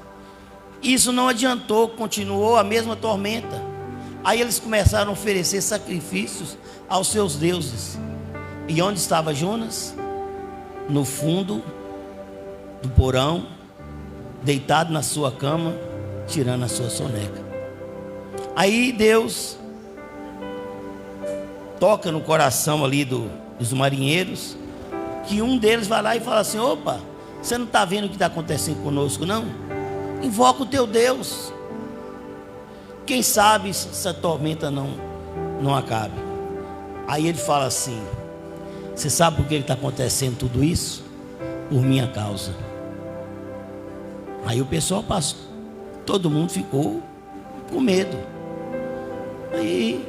Speaker 3: Isso não adiantou, continuou a mesma tormenta. Aí eles começaram a oferecer sacrifícios aos seus deuses. E onde estava Jonas? No fundo do porão, deitado na sua cama, tirando a sua soneca. Aí Deus toca no coração ali dos marinheiros, que um deles vai lá e fala assim: opa, você não está vendo o que está acontecendo conosco, não? Invoca o teu Deus. Quem sabe essa tormenta não acabe. Aí ele fala assim: você sabe por que está acontecendo tudo isso? Por minha causa. Aí o pessoal passou, todo mundo ficou com medo. Aí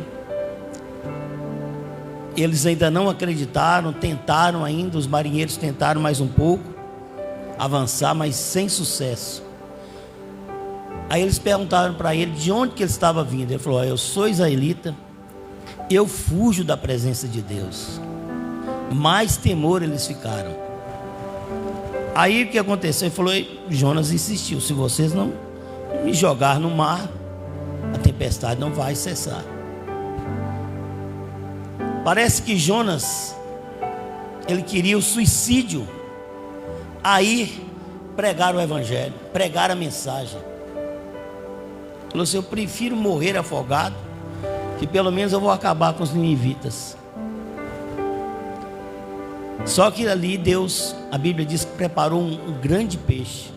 Speaker 3: eles ainda não acreditaram, tentaram ainda, os marinheiros tentaram mais um pouco avançar, mas sem sucesso. Aí eles perguntaram para ele de onde que ele estava vindo. Ele falou: eu sou israelita, eu fujo da presença de Deus. Mais temor eles ficaram. Aí o que aconteceu? Ele falou: Jonas insistiu, se vocês não me jogar no mar, a tempestade não vai cessar. Parece que Jonas, ele queria o suicídio a ir pregar o evangelho, pregar a mensagem. Ele falou assim: eu prefiro morrer afogado, que pelo menos eu vou acabar com os ninivitas. Só que ali Deus, a Bíblia diz que preparou um grande peixe.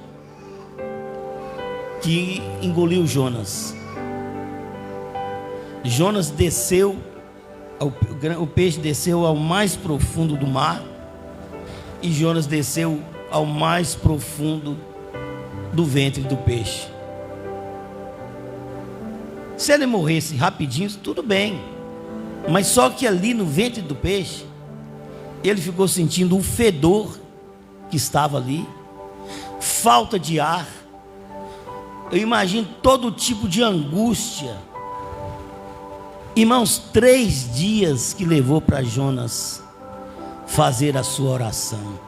Speaker 3: que engoliu Jonas. Jonas desceu, o peixe desceu ao mais profundo do mar, e Jonas desceu ao mais profundo do ventre do peixe. Se ele morresse rapidinho, tudo bem, mas só que ali no ventre do peixe, ele ficou sentindo o fedor que estava ali, falta de ar. Eu imagino todo tipo de angústia. Irmãos, 3 dias que levou para Jonas fazer a sua oração.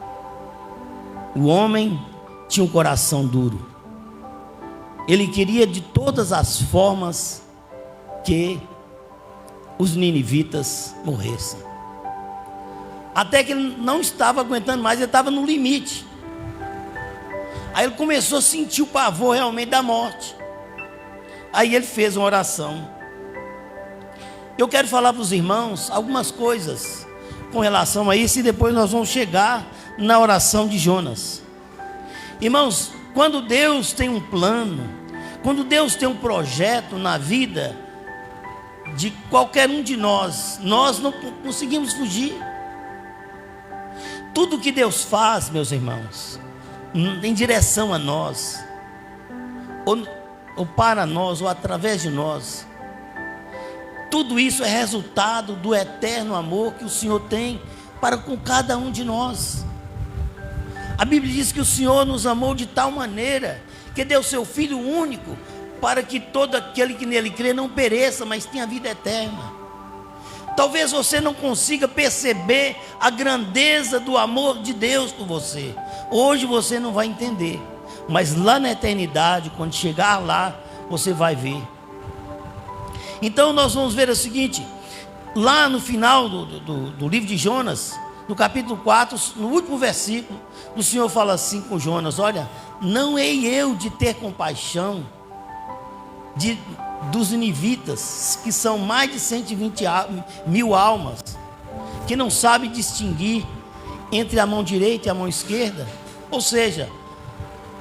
Speaker 3: O homem tinha um coração duro. Ele queria de todas as formas que os ninivitas morressem. Até que ele não estava aguentando mais, ele estava no limite. Aí ele começou a sentir o pavor realmente da morte. Aí ele fez uma oração. Eu quero falar para os irmãos algumas coisas com relação a isso, e depois nós vamos chegar na oração de Jonas. Irmãos, quando Deus tem um plano, quando Deus tem um projeto na vida de qualquer um de nós, nós não conseguimos fugir. Tudo que Deus faz, meus irmãos, em direção a nós, ou para nós, ou através de nós, tudo isso é resultado do eterno amor que o Senhor tem para com cada um de nós. A Bíblia diz que o Senhor nos amou de tal maneira que deu seu Filho único, para que todo aquele que nele crê não pereça, mas tenha vida eterna. Talvez você não consiga perceber a grandeza do amor de Deus por você. Hoje você não vai entender, mas lá na eternidade, quando chegar lá, você vai ver. Então nós vamos ver o seguinte, lá no final do livro de Jonas, no capítulo 4, no último versículo, o Senhor fala assim com Jonas: olha, não hei eu de ter compaixão dos ninivitas, que são mais de 120 mil almas, que não sabem distinguir entre a mão direita e a mão esquerda. Ou seja,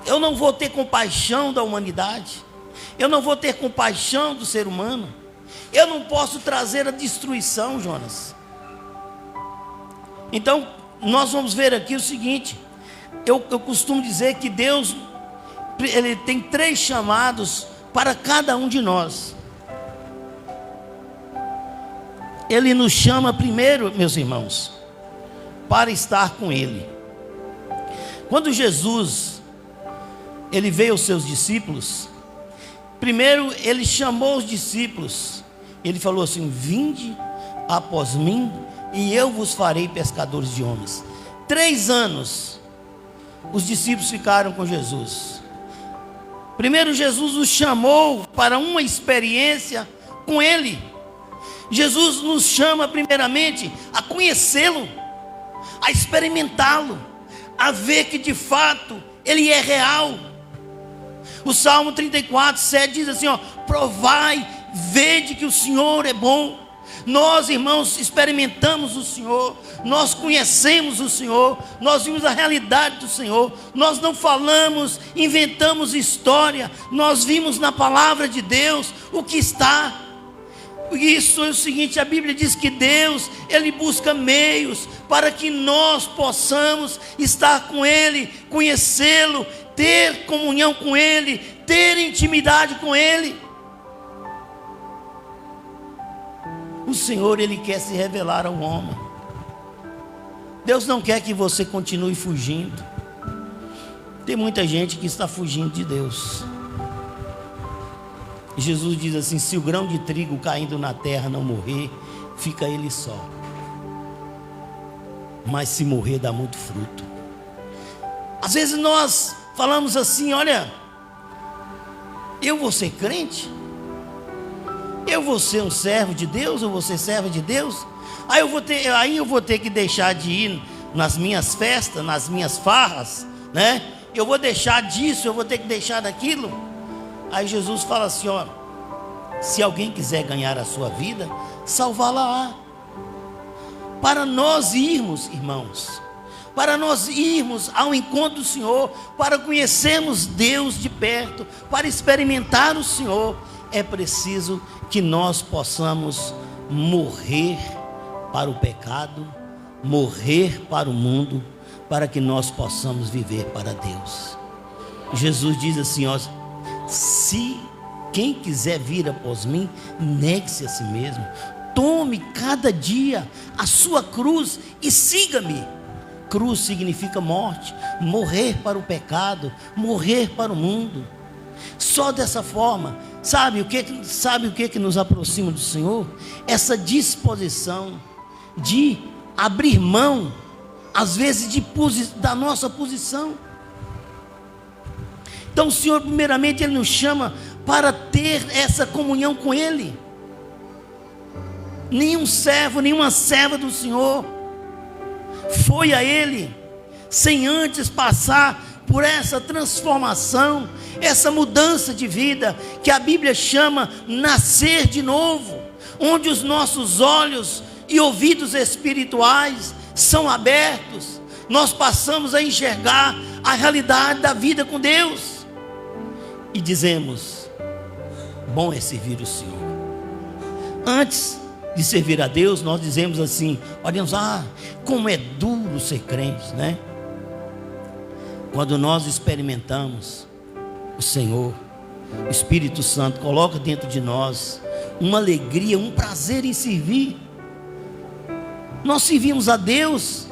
Speaker 3: eu não vou ter compaixão da humanidade, eu não vou ter compaixão do ser humano, eu não posso trazer a destruição, Jonas. Então nós vamos ver aqui o seguinte, eu costumo dizer que Deus, Ele tem 3 chamados para cada um de nós. Ele nos chama primeiro, meus irmãos, para estar com Ele. Quando Jesus, Ele veio aos seus discípulos, primeiro Ele chamou os discípulos, Ele falou assim: vinde após mim, e eu vos farei pescadores de homens. 3 anos os discípulos ficaram com Jesus. Primeiro Jesus nos chamou para uma experiência com Ele. Jesus nos chama primeiramente a conhecê-lo, a experimentá-lo, a ver que de fato Ele é real. O Salmo 34, 7 diz assim, ó: provai, vede que o Senhor é bom. Nós, irmãos, experimentamos o Senhor, nós conhecemos o Senhor, nós vimos a realidade do Senhor, nós não falamos, inventamos história, nós vimos na palavra de Deus o que está. Isso é o seguinte, a Bíblia diz que Deus, Ele busca meios para que nós possamos estar com Ele, conhecê-lo, ter comunhão com Ele, ter intimidade com Ele. O Senhor, Ele quer se revelar ao homem. Deus não quer que você continue fugindo. Tem muita gente que está fugindo de Deus. E Jesus diz assim: se o grão de trigo caindo na terra não morrer, fica ele só. Mas se morrer, dá muito fruto. Às vezes nós falamos assim: olha, eu vou ser crente? Eu vou ser um servo de Deus? Eu vou ser serva de Deus? Aí eu vou ter que deixar de ir nas minhas festas, nas minhas farras, né? Eu vou deixar disso, eu vou ter que deixar daquilo. Aí Jesus fala assim, ó: se alguém quiser ganhar a sua vida, salvá-la-á. Para nós irmos, irmãos, para nós irmos ao encontro do Senhor, para conhecermos Deus de perto, para experimentar o Senhor, é preciso que nós possamos morrer para o pecado, morrer para o mundo, para que nós possamos viver para Deus. Jesus diz assim, ó, se quem quiser vir após mim, negue-se a si mesmo, tome cada dia a sua cruz e siga-me. Cruz significa morte, morrer para o pecado, morrer para o mundo. Só dessa forma, sabe o que nos aproxima do Senhor? Essa disposição de abrir mão, às vezes da nossa posição. Então o Senhor, primeiramente, Ele nos chama para ter essa comunhão com Ele. Nenhum servo, nenhuma serva do Senhor foi a Ele sem antes passar por essa transformação, essa mudança de vida, que a Bíblia chama nascer de novo, onde os nossos olhos e ouvidos espirituais são abertos, nós passamos a enxergar a realidade da vida com Deus, e dizemos, bom é servir o Senhor. Antes de servir a Deus, nós dizemos assim, olhamos, como é duro ser crente, né? Quando nós experimentamos o Senhor, o Espírito Santo coloca dentro de nós uma alegria, um prazer em servir. Nós servimos a Deus,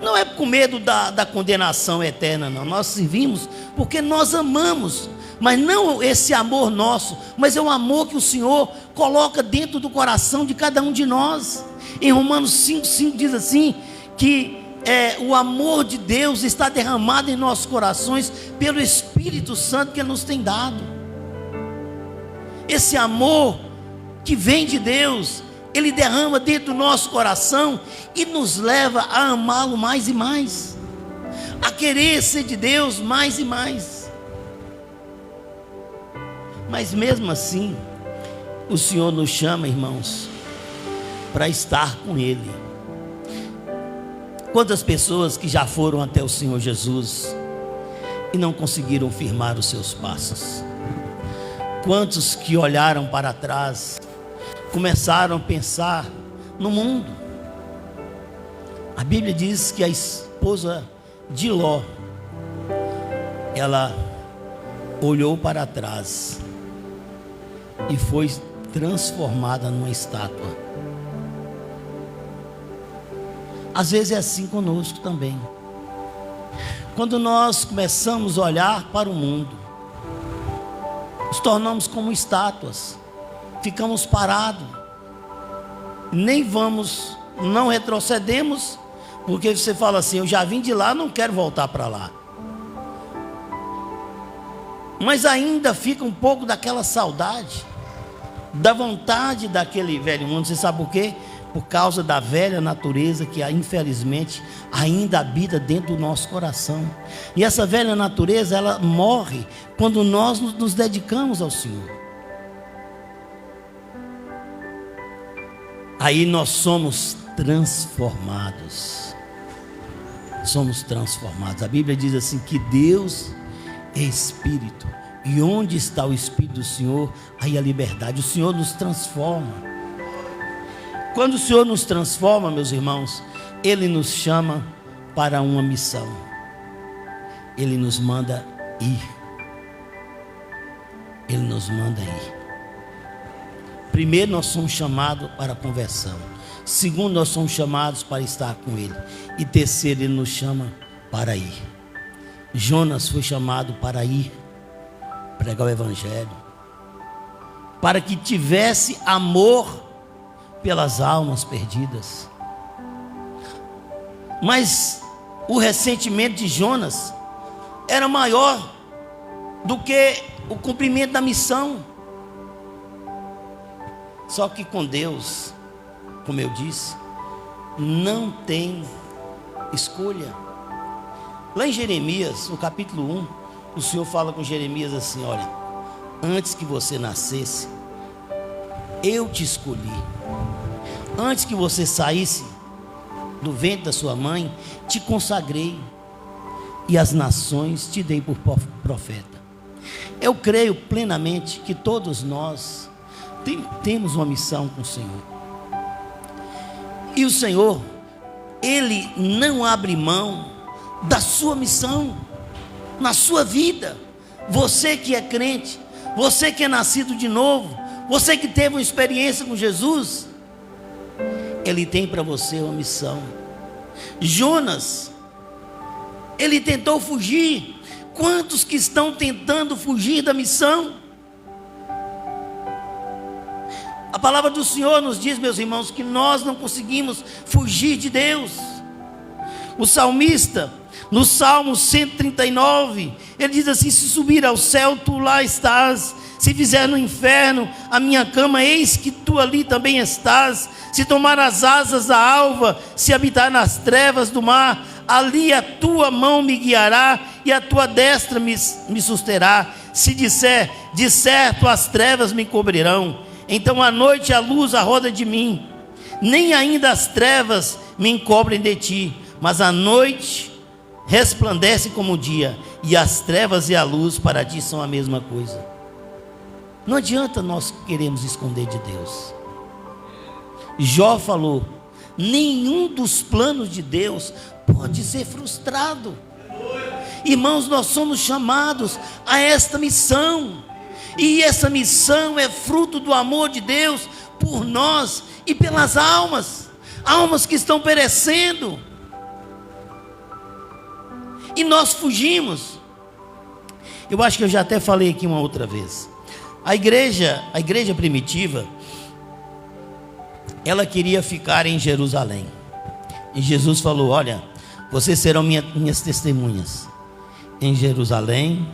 Speaker 3: não é com medo da condenação eterna, não. Nós servimos porque nós amamos, mas não esse amor nosso, mas é o amor que o Senhor coloca dentro do coração de cada um de nós. Em Romanos 5,5 diz assim, que o amor de Deus está derramado em nossos corações pelo Espírito Santo que Ele nos tem dado. Esse amor que vem de Deus, Ele derrama dentro do nosso coração e nos leva a amá-lo mais e mais, a querer ser de Deus mais e mais. Mas mesmo assim, o Senhor nos chama, irmãos, para estar com Ele. Quantas pessoas que já foram até o Senhor Jesus e não conseguiram firmar os seus passos? Quantos que olharam para trás, começaram a pensar no mundo? A Bíblia diz que a esposa de Ló, ela olhou para trás e foi transformada numa estátua. Às vezes é assim conosco também. Quando nós começamos a olhar para o mundo, nos tornamos como estátuas, ficamos parados, nem vamos, não retrocedemos, porque você fala assim, eu já vim de lá, não quero voltar para lá. Mas ainda fica um pouco daquela saudade, da vontade daquele velho mundo. Você sabe por quê? Por causa da velha natureza que infelizmente ainda habita dentro do nosso coração. E essa velha natureza, ela morre quando nós nos dedicamos ao Senhor. Aí nós somos transformados. Somos transformados. A Bíblia diz assim que Deus é Espírito, e onde está o Espírito do Senhor, aí a liberdade. O Senhor nos transforma. Quando o Senhor nos transforma, meus irmãos, Ele nos chama para uma missão. Ele nos manda ir. Ele nos manda ir. Primeiro, nós somos chamados para a conversão. Segundo, nós somos chamados para estar com Ele. E terceiro, Ele nos chama para ir. Jonas foi chamado para ir pregar o Evangelho, para que tivesse amor pelas almas perdidas. Mas o ressentimento de Jonas era maior do que o cumprimento da missão. Só que com Deus, como eu disse, não tem escolha. Lá em Jeremias, no capítulo 1, o Senhor fala com Jeremias assim, olha, antes que você nascesse, eu te escolhi. Antes que você saísse do ventre da sua mãe, te consagrei, e as nações te dei por profeta. Eu creio plenamente que todos nós temos uma missão com o Senhor. E o Senhor, Ele não abre mão da sua missão na sua vida. Você que é crente, você que é nascido de novo, você que teve uma experiência com Jesus, Ele tem para você uma missão. Jonas, ele tentou fugir. Quantos que estão tentando fugir da missão? A palavra do Senhor nos diz, meus irmãos, que nós não conseguimos fugir de Deus. O salmista, no Salmo 139, ele diz assim: se subir ao céu, tu lá estás. Se fizer no inferno a minha cama, eis que tu ali também estás. Se tomar as asas da alva, se habitar nas trevas do mar, ali a tua mão me guiará e a tua destra me susterá. Se disser, de certo as trevas me cobrirão, então a noite a luz arroda de mim. Nem ainda as trevas me encobrem de ti, mas a noite resplandece como o dia, e as trevas e a luz para ti são a mesma coisa. Não adianta nós queremos esconder de Deus. Jó falou: nenhum dos planos de Deus pode ser frustrado. Irmãos, nós somos chamados a esta missão, e essa missão é fruto do amor de Deus por nós e pelas almas que estão perecendo, e nós fugimos. Eu acho que eu já até falei aqui uma outra vez. A igreja primitiva, ela queria ficar em Jerusalém, e Jesus falou: olha, vocês serão minhas testemunhas em Jerusalém,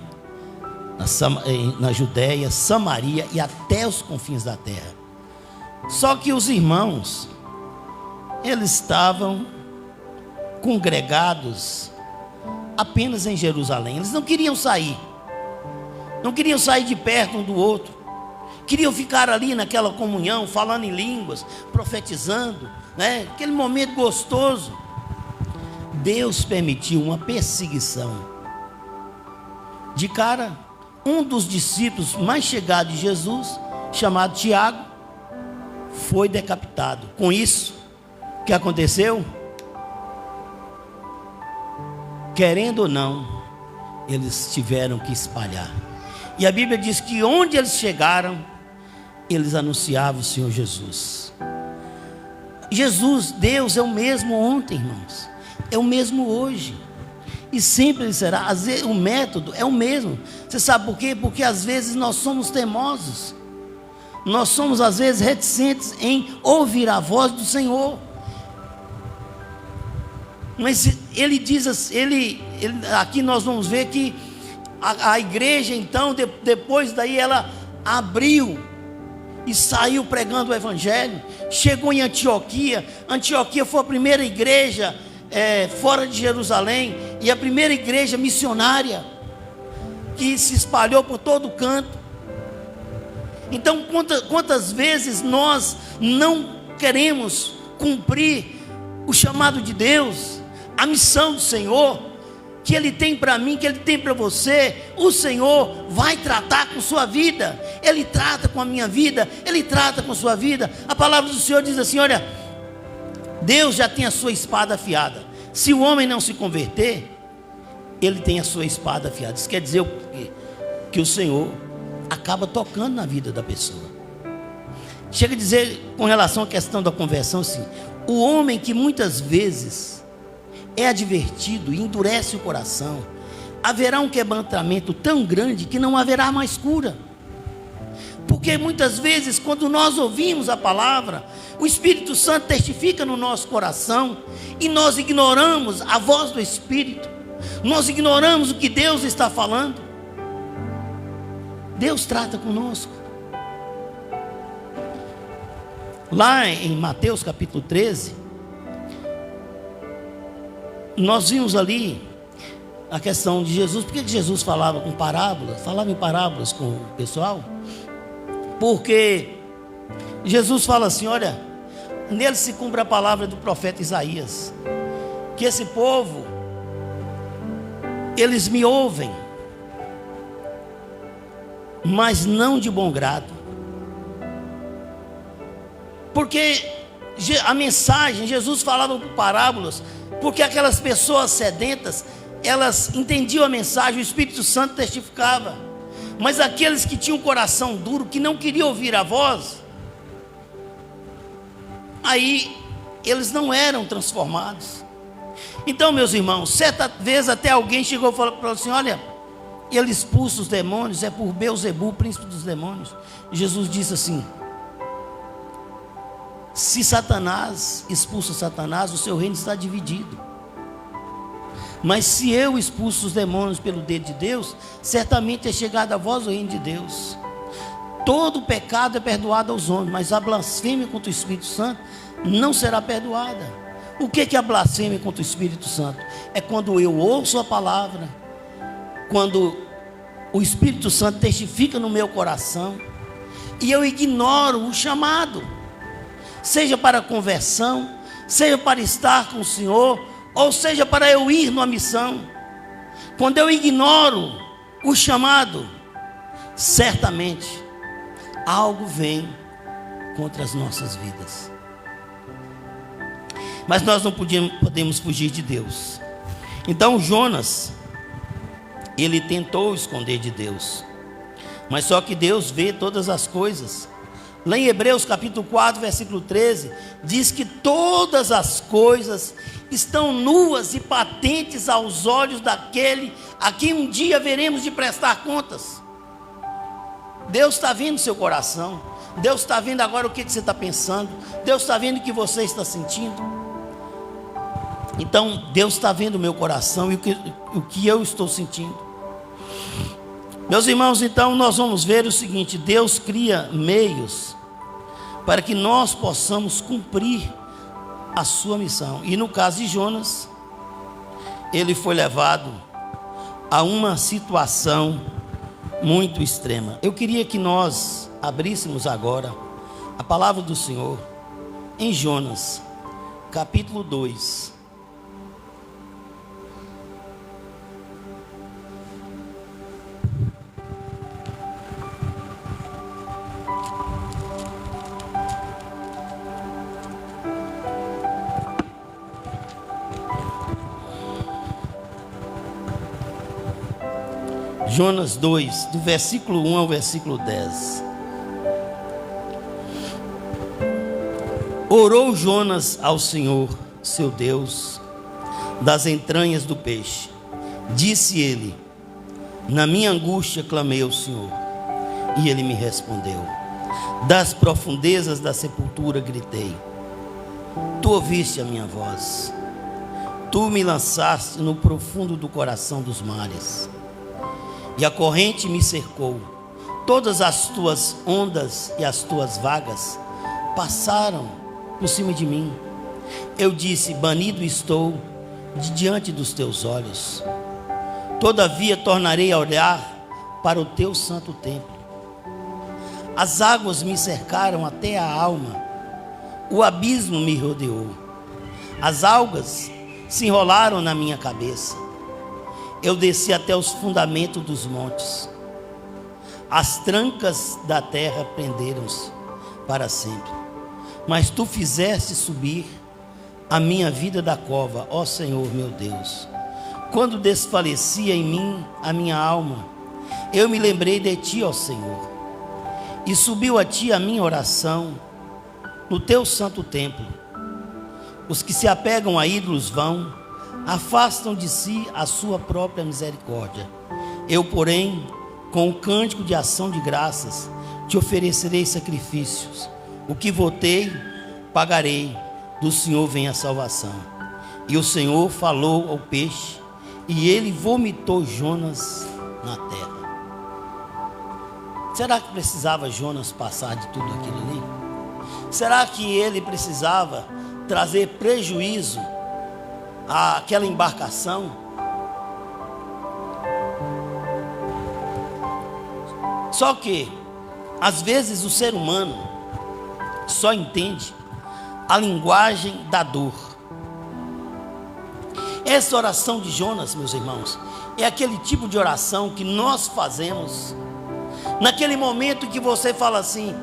Speaker 3: na Judéia, Samaria e até os confins da terra. Só que os irmãos, eles estavam congregados apenas em Jerusalém. Eles não queriam sair de perto um do outro, queriam ficar ali naquela comunhão, falando em línguas, profetizando, né? Aquele momento gostoso. Deus permitiu uma perseguição. De cara, um dos discípulos mais chegados de Jesus, chamado Tiago, foi decapitado. Com isso, o que aconteceu? Querendo ou não, eles tiveram que espalhar. E a Bíblia diz que onde eles chegaram, eles anunciavam o Senhor Jesus. Jesus, Deus é o mesmo ontem, irmãos, é o mesmo hoje, e sempre ele será. Às vezes, o método é o mesmo. Você sabe por quê? Porque às vezes nós somos teimosos, nós somos às vezes reticentes em ouvir a voz do Senhor. Mas ele diz assim, aqui nós vamos ver que a igreja, então, depois daí ela abriu e saiu pregando o evangelho. Chegou em Antioquia. Antioquia foi a primeira igreja fora de Jerusalém, e a primeira igreja missionária que se espalhou por todo canto. Então, quantas vezes nós não queremos cumprir o chamado de Deus, a missão do Senhor que Ele tem para mim, que Ele tem para você? O Senhor vai tratar com sua vida. Ele trata com a minha vida, Ele trata com a sua vida. A palavra do Senhor diz assim: olha, Deus já tem a sua espada afiada. Se o homem não se converter, Ele tem a sua espada afiada. Isso quer dizer que o Senhor acaba tocando na vida da pessoa. Chega a dizer, com relação à questão da conversão, assim: o homem que muitas vezes é advertido e endurece o coração, haverá um quebrantamento tão grande que não haverá mais cura. Porque muitas vezes, quando nós ouvimos a palavra, o Espírito Santo testifica no nosso coração, e nós ignoramos a voz do Espírito, nós ignoramos o que Deus está falando. Deus trata conosco. Lá em Mateus capítulo 13, nós vimos ali a questão de Jesus. Por que Jesus falava com parábolas? Falava em parábolas com o pessoal? Porque Jesus fala assim: olha, nele se cumpre a palavra do profeta Isaías, que esse povo, eles me ouvem, mas não de bom grado, porque a mensagem, Jesus falava por parábolas, porque aquelas pessoas sedentas, elas entendiam a mensagem, o Espírito Santo testificava, mas aqueles que tinham um coração duro, que não queriam ouvir a voz, aí eles não eram transformados. Então, meus irmãos, certa vez até alguém chegou e falou assim: olha, ele expulsa os demônios, é por Beelzebul, príncipe dos demônios. E Jesus disse assim: se Satanás expulsa Satanás, o seu reino está dividido. Mas se eu expulso os demônios pelo dedo de Deus, certamente é chegado a vós o reino de Deus. Todo pecado é perdoado aos homens, mas a blasfêmia contra o Espírito Santo não será perdoada. O que é a blasfêmia contra o Espírito Santo? É quando eu ouço a palavra, quando o Espírito Santo testifica no meu coração, e eu ignoro o chamado, seja para conversão, seja para estar com o Senhor, ou seja para eu ir numa missão. Quando eu ignoro o chamado, certamente algo vem contra as nossas vidas. Mas nós não podemos fugir de Deus. Então Jonas, ele tentou esconder de Deus, mas só que Deus vê todas as coisas. Lá em Hebreus capítulo 4, versículo 13, diz que todas as coisas estão nuas e patentes aos olhos daquele a quem um dia veremos de prestar contas. Deus está vendo seu coração, Deus está vendo agora o que você está pensando, Deus está vendo o que você está sentindo. Então Deus está vendo o meu coração e o que eu estou sentindo. Meus irmãos, então nós vamos ver o seguinte: Deus cria meios para que nós possamos cumprir a sua missão. E no caso de Jonas, ele foi levado a uma situação muito extrema. Eu queria que nós abríssemos agora a palavra do Senhor em Jonas, capítulo 2. Jonas 2, do versículo 1 ao versículo 10. Orou Jonas ao Senhor, seu Deus, das entranhas do peixe. Disse ele: na minha angústia clamei ao Senhor, e ele me respondeu. Das profundezas da sepultura gritei. Tu ouviste a minha voz. Tu me lançaste no profundo do coração dos mares, e a corrente me cercou. Todas as tuas ondas e as tuas vagas passaram por cima de mim. Eu disse: banido estou de diante dos teus olhos. Todavia tornarei a olhar para o teu santo templo. As águas me cercaram até a alma, o abismo me rodeou. As algas se enrolaram na minha cabeça. Eu desci até os fundamentos dos montes. As trancas da terra prenderam-se para sempre. Mas tu fizeste subir a minha vida da cova, ó Senhor meu Deus. Quando desfalecia em mim a minha alma, eu me lembrei de ti, ó Senhor, e subiu a ti a minha oração no teu santo templo. Os que se apegam a ídolos vão, afastam de si a sua própria misericórdia. Eu, porém, com o cântico de ação de graças, te oferecerei sacrifícios. O que votei, pagarei. Do Senhor vem a salvação. E o Senhor falou ao peixe, e ele vomitou Jonas na terra. Será que precisava Jonas passar de tudo aquilo ali? Será que ele precisava trazer prejuízo àquela embarcação? Só que às vezes o ser humano só entende a linguagem da dor. Essa oração de Jonas, meus irmãos, é aquele tipo de oração que nós fazemos naquele momento que você fala assim,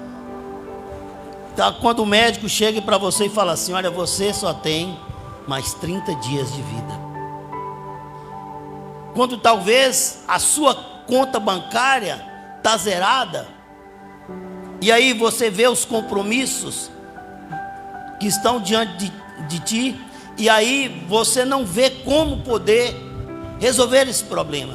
Speaker 3: tá, quando o médico chega para você e fala assim: olha, você só tem mais 30 dias de vida. Quando talvez a sua conta bancária está zerada, e aí você vê os compromissos que estão diante de ti, e aí você não vê como poder resolver esse problema.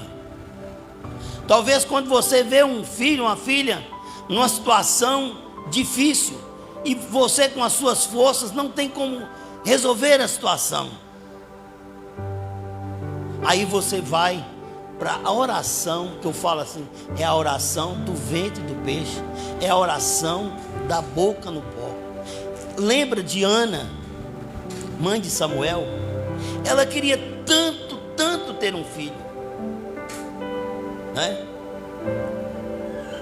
Speaker 3: Talvez quando você vê um filho, uma filha, numa situação difícil, e você com as suas forças não tem como resolver a situação, aí você vai para a oração, que eu falo assim, é a oração do ventre do peixe, é a oração da boca no pó. Lembra de Ana, mãe de Samuel? Ela queria tanto ter um filho, né?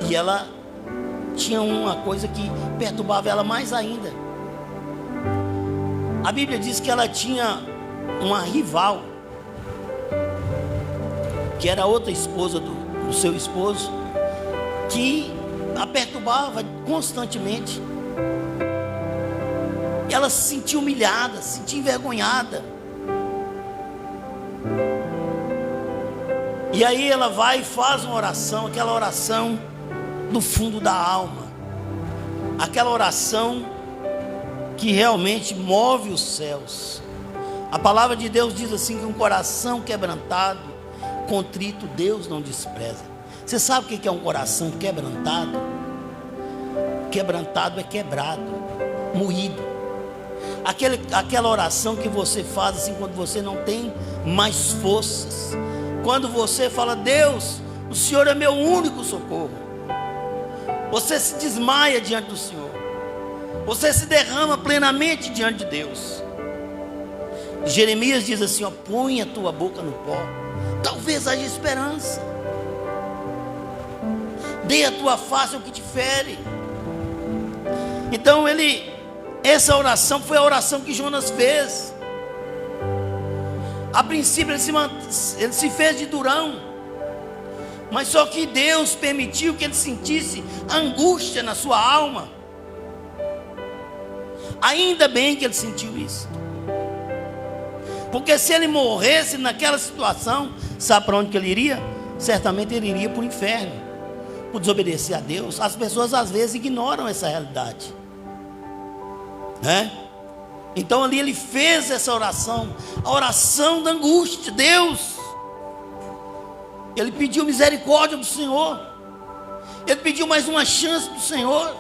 Speaker 3: E ela tinha uma coisa que perturbava ela mais ainda. A Bíblia diz que ela tinha uma rival, que era outra esposa do seu esposo, que a perturbava constantemente. Ela se sentia humilhada, se sentia envergonhada. E aí ela vai e faz uma oração, aquela oração do fundo da alma, aquela oração que realmente move os céus. A palavra de Deus diz assim, que um coração quebrantado, contrito, Deus não despreza. Você sabe o que é um coração quebrantado? Quebrantado é quebrado, moído. Aquela oração que você faz assim quando você não tem mais forças, quando você fala: Deus, o Senhor é meu único socorro. Você se desmaia diante do Senhor, você se derrama plenamente diante de Deus. Jeremias diz assim: ó, põe a tua boca no pó, talvez haja esperança. Dê a tua face ao que te fere. Então essa oração foi a oração que Jonas fez. A princípio ele se fez de durão, mas só que Deus permitiu que ele sentisse angústia na sua alma. Ainda bem que ele sentiu isso, porque se ele morresse naquela situação, sabe para onde que ele iria? Certamente ele iria para o inferno, por desobedecer a Deus. As pessoas às vezes ignoram essa realidade, né? Então ali ele fez essa oração, a oração da angústia. Deus, ele pediu misericórdia do Senhor, ele pediu mais uma chance do Senhor,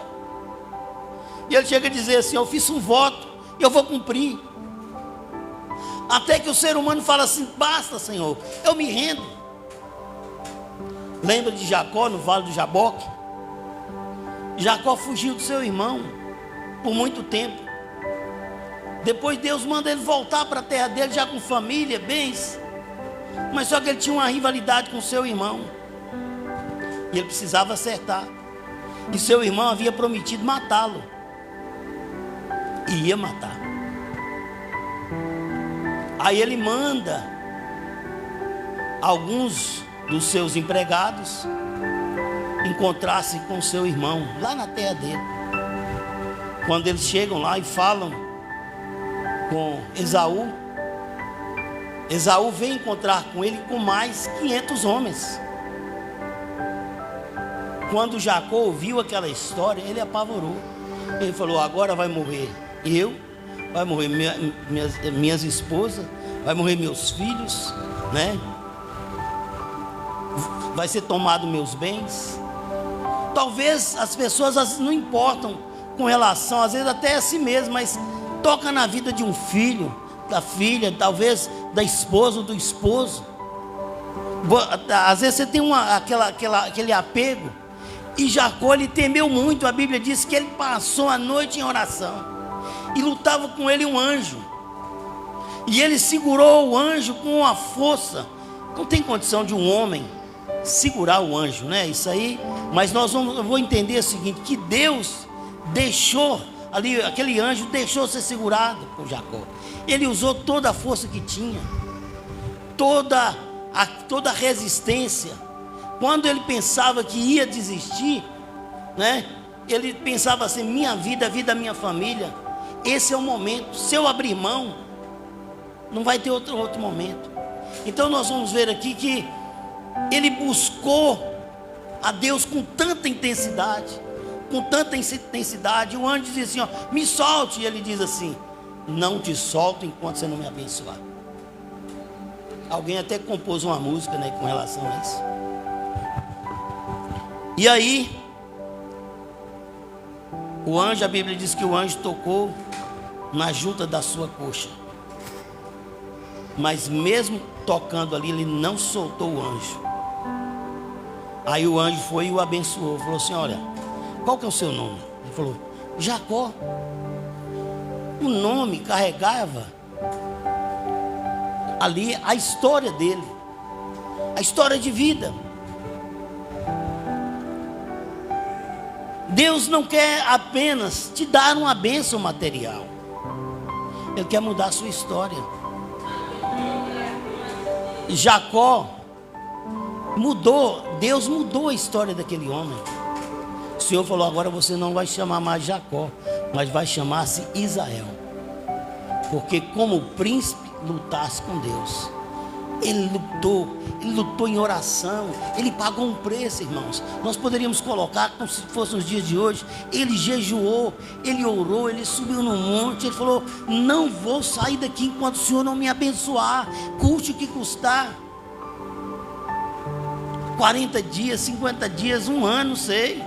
Speaker 3: e ele chega a dizer assim: eu fiz um voto e eu vou cumprir. Até que o ser humano fala assim: basta, Senhor, eu me rendo. Lembra de Jacó no vale do Jaboque? Jacó fugiu do seu irmão por muito tempo. Depois Deus manda ele voltar para a terra dele, já com família, bens, mas só que ele tinha uma rivalidade com o seu irmão, e ele precisava acertar, e seu irmão havia prometido matá-lo, e ia matar. Aí ele manda alguns dos seus empregados encontrar-se com seu irmão lá na terra dele. Quando eles chegam lá e falam com Esaú, Esaú vem encontrar com ele com mais 500 homens. Quando Jacó ouviu aquela história, ele apavorou. Ele falou: agora vai morrer eu, vai morrer minhas esposas, vai morrer meus filhos, né? Vai ser tomado meus bens. Talvez as pessoas não importam com relação, às vezes até a si mesmo, mas toca na vida de um filho, da filha, talvez da esposa ou do esposo. Às vezes você tem aquele apego. E Jacó, ele temeu muito. A Bíblia diz que ele passou a noite em oração, e lutava com ele um anjo, e ele segurou o anjo com uma força. Não tem condição de um homem segurar o anjo, né? Isso aí. Mas eu vou entender o seguinte: que Deus deixou ali, aquele anjo deixou ser segurado por Jacó. Ele usou toda a força que tinha, toda a resistência. Quando ele pensava que ia desistir, né? Ele pensava assim: minha vida, a vida da minha família, esse é o momento. Se eu abrir mão, não vai ter outro momento. Então nós vamos ver aqui que ele buscou a Deus com tanta intensidade. O anjo diz assim: ó, me solte. E ele diz assim: não te solto enquanto você não me abençoar. Alguém até compôs uma música, né, com relação a isso. E aí o anjo, a Bíblia diz que o anjo tocou na junta da sua coxa, mas mesmo tocando ali, ele não soltou o anjo. Aí o anjo foi e o abençoou. Falou assim: olha, qual que é o seu nome? Ele falou: Jacó. O nome carregava ali a história dele, a história de vida. Deus não quer apenas te dar uma bênção material, Ele quer mudar a sua história. Jacó mudou, Deus mudou a história daquele homem. O Senhor falou: agora você não vai chamar mais Jacó, mas vai chamar-se Israel, porque como príncipe lutasse com Deus. Ele lutou em oração, ele pagou um preço, irmãos. Nós poderíamos colocar como se fosse nos dias de hoje. Ele jejuou, ele orou, ele subiu no monte, ele falou: não vou sair daqui enquanto o Senhor não me abençoar, custe o que custar. 40 dias, 50 dias, um ano, não sei,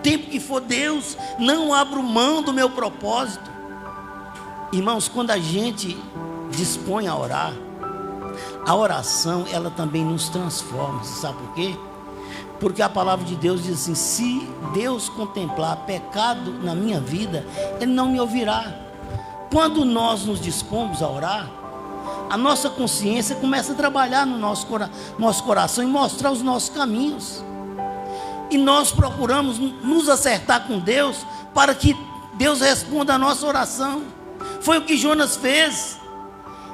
Speaker 3: tempo que for, Deus, não abro mão do meu propósito. Irmãos, quando a gente dispõe a orar, a oração, ela também nos transforma. Você sabe por quê? Porque a palavra de Deus diz assim: se Deus contemplar pecado na minha vida, Ele não me ouvirá. Quando nós nos dispomos a orar, a nossa consciência começa a trabalhar no nosso coração e mostrar os nossos caminhos. E nós procuramos nos acertar com Deus para que Deus responda a nossa oração. Foi o que Jonas fez.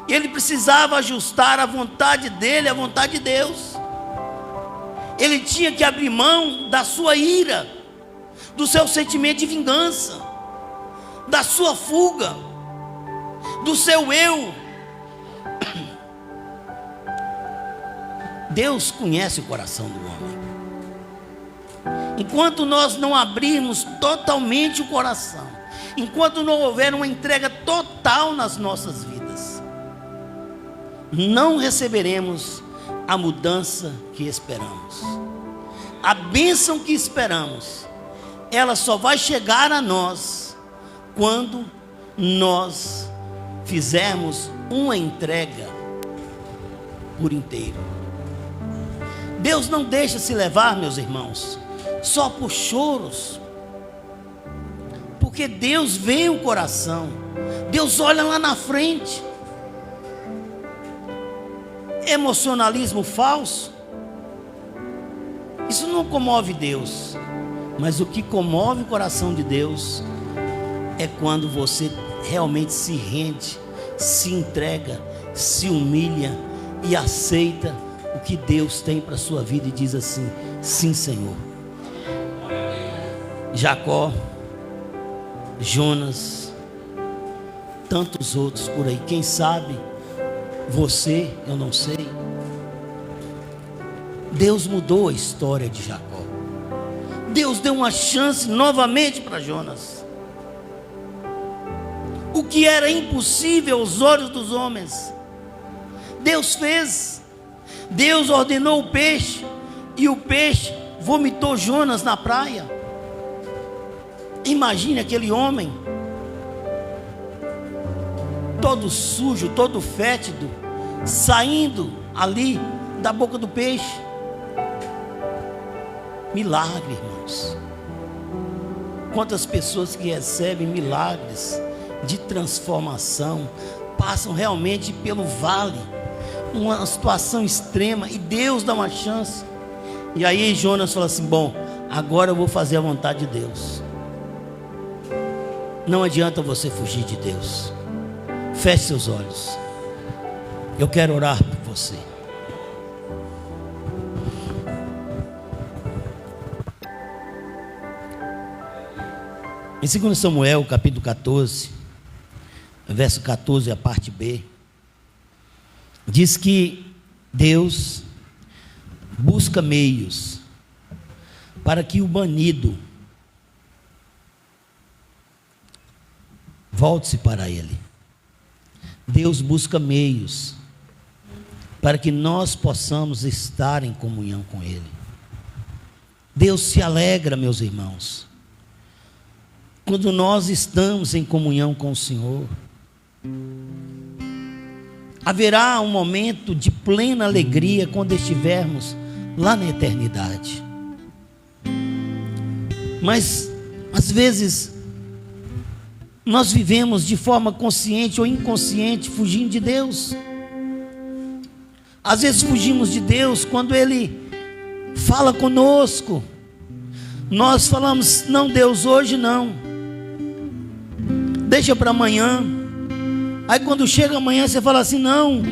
Speaker 3: Ele precisava ajustar a vontade dele à vontade de Deus. Ele tinha que abrir mão da sua ira, do seu sentimento de vingança, da sua fuga, do seu eu. Deus conhece o coração do homem. Enquanto nós não abrirmos totalmente o coração, enquanto não houver uma entrega total nas nossas vidas, não receberemos a mudança que esperamos. A bênção que esperamos, ela só vai chegar a nós quando nós fizermos uma entrega por inteiro. Deus não deixa se levar, meus irmãos, só por choros, porque Deus vê o coração, Deus olha lá na frente. Emocionalismo falso, isso não comove Deus, mas o que comove o coração de Deus é quando você realmente se rende, se entrega, se humilha e aceita o que Deus tem para a sua vida e diz assim: sim, Senhor. Jacó, Jonas, tantos outros por aí, quem sabe você, eu não sei. Deus mudou a história de Jacó. Deus deu uma chance novamente para Jonas. O que era impossível aos olhos dos homens, Deus fez. Deus ordenou o peixe, e o peixe vomitou Jonas na praia. Imagine aquele homem todo sujo, todo fétido, saindo ali da boca do peixe. Milagre, irmãos. Quantas pessoas que recebem milagres de transformação passam realmente pelo vale, uma situação extrema, e Deus dá uma chance. E aí Jonas fala assim: bom, agora eu vou fazer a vontade de Deus. Não adianta você fugir de Deus. Feche seus olhos. Eu quero orar por você. Em 2 Samuel, capítulo 14, verso 14, a parte B, diz que Deus busca meios para que o banido volte-se para Ele. Deus busca meios para que nós possamos estar em comunhão com Ele. Deus se alegra, meus irmãos, quando nós estamos em comunhão com o Senhor. Haverá um momento de plena alegria quando estivermos lá na eternidade. Mas, às vezes, nós vivemos de forma consciente ou inconsciente, fugindo de Deus. Às vezes fugimos de Deus quando Ele fala conosco. Nós falamos: não, Deus, hoje não, deixa para amanhã. Aí quando chega amanhã você fala assim: não,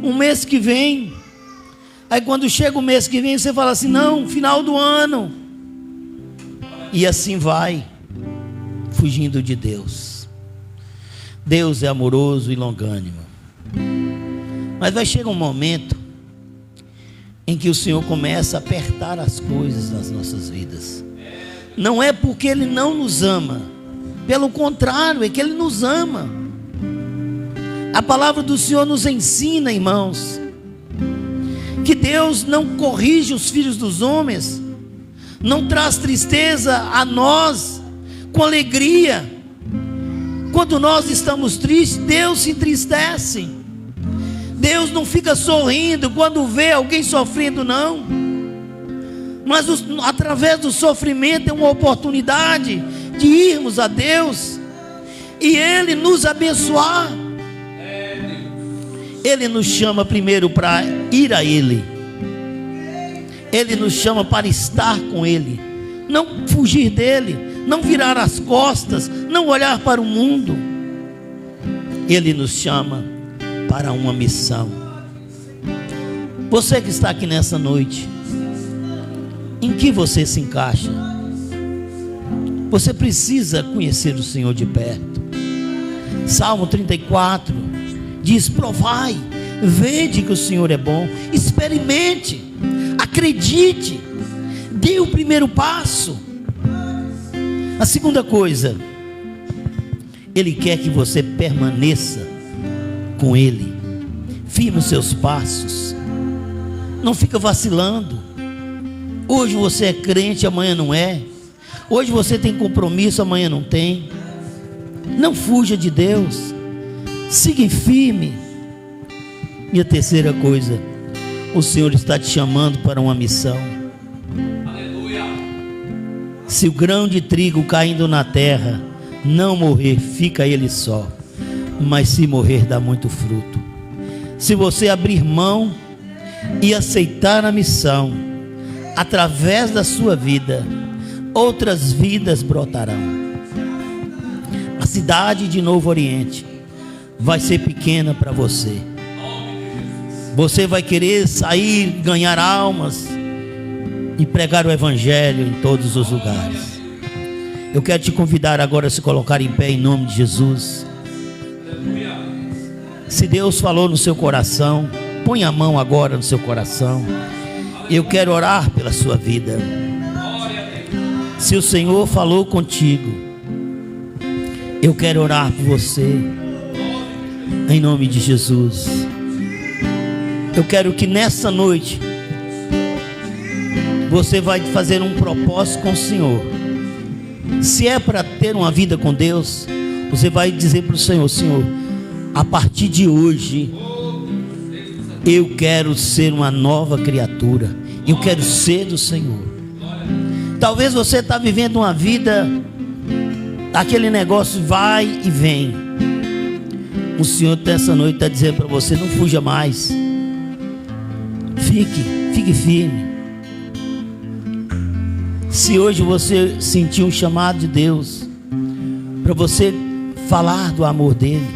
Speaker 3: um mês que vem. Aí quando chega o mês que vem você fala assim: não, final do ano. E assim vai, fugindo de Deus. Deus é amoroso e longânimo, mas vai chegar um momento em que o Senhor começa a apertar as coisas nas nossas vidas. Não é porque Ele não nos ama, pelo contrário, é que Ele nos ama. A palavra do Senhor nos ensina, irmãos, que Deus não corrige os filhos dos homens, não traz tristeza a nós com alegria. Quando nós estamos tristes, Deus se entristece. Deus não fica sorrindo quando vê alguém sofrendo, não. Mas através do sofrimento é uma oportunidade de irmos a Deus e Ele nos abençoar. Ele nos chama primeiro para ir a Ele. Ele nos chama para estar com Ele, não fugir dEle, não virar as costas, não olhar para o mundo. Ele nos chama para uma missão. Você que está aqui nessa noite, em que você se encaixa? Você precisa conhecer o Senhor de perto. Salmo 34 diz: provai, vede que o Senhor é bom, experimente, acredite, dê o primeiro passo. A segunda coisa, Ele quer que você permaneça com Ele, firme os seus passos, não fica vacilando. Hoje você é crente, amanhã não é. Hoje você tem compromisso, amanhã não tem. Não fuja de Deus, siga firme. E a terceira coisa, o Senhor está te chamando para uma missão. Aleluia. Se o grão de trigo caindo na terra não morrer, fica ele só, mas se morrer dá muito fruto. Se você abrir mão e aceitar a missão, através da sua vida, outras vidas brotarão. A cidade de Novo Oriente vai ser pequena para você. Você vai querer sair, ganhar almas e pregar o Evangelho em todos os lugares. Eu quero te convidar agora a se colocar em pé em nome de Jesus. Se Deus falou no seu coração, põe a mão agora no seu coração. Eu quero orar pela sua vida. Se o Senhor falou contigo, eu quero orar por você, em nome de Jesus. Eu quero que nessa noite você vai fazer um propósito com o Senhor. Se é para ter uma vida com Deus, você vai dizer para o Senhor: Senhor, a partir de hoje eu quero ser uma nova criatura, eu quero ser do Senhor. Talvez você está vivendo uma vida, aquele negócio vai e vem. O Senhor nessa noite está dizendo para você: não fuja mais, fique firme. Se hoje você sentiu um chamado de Deus, para você falar do amor dele.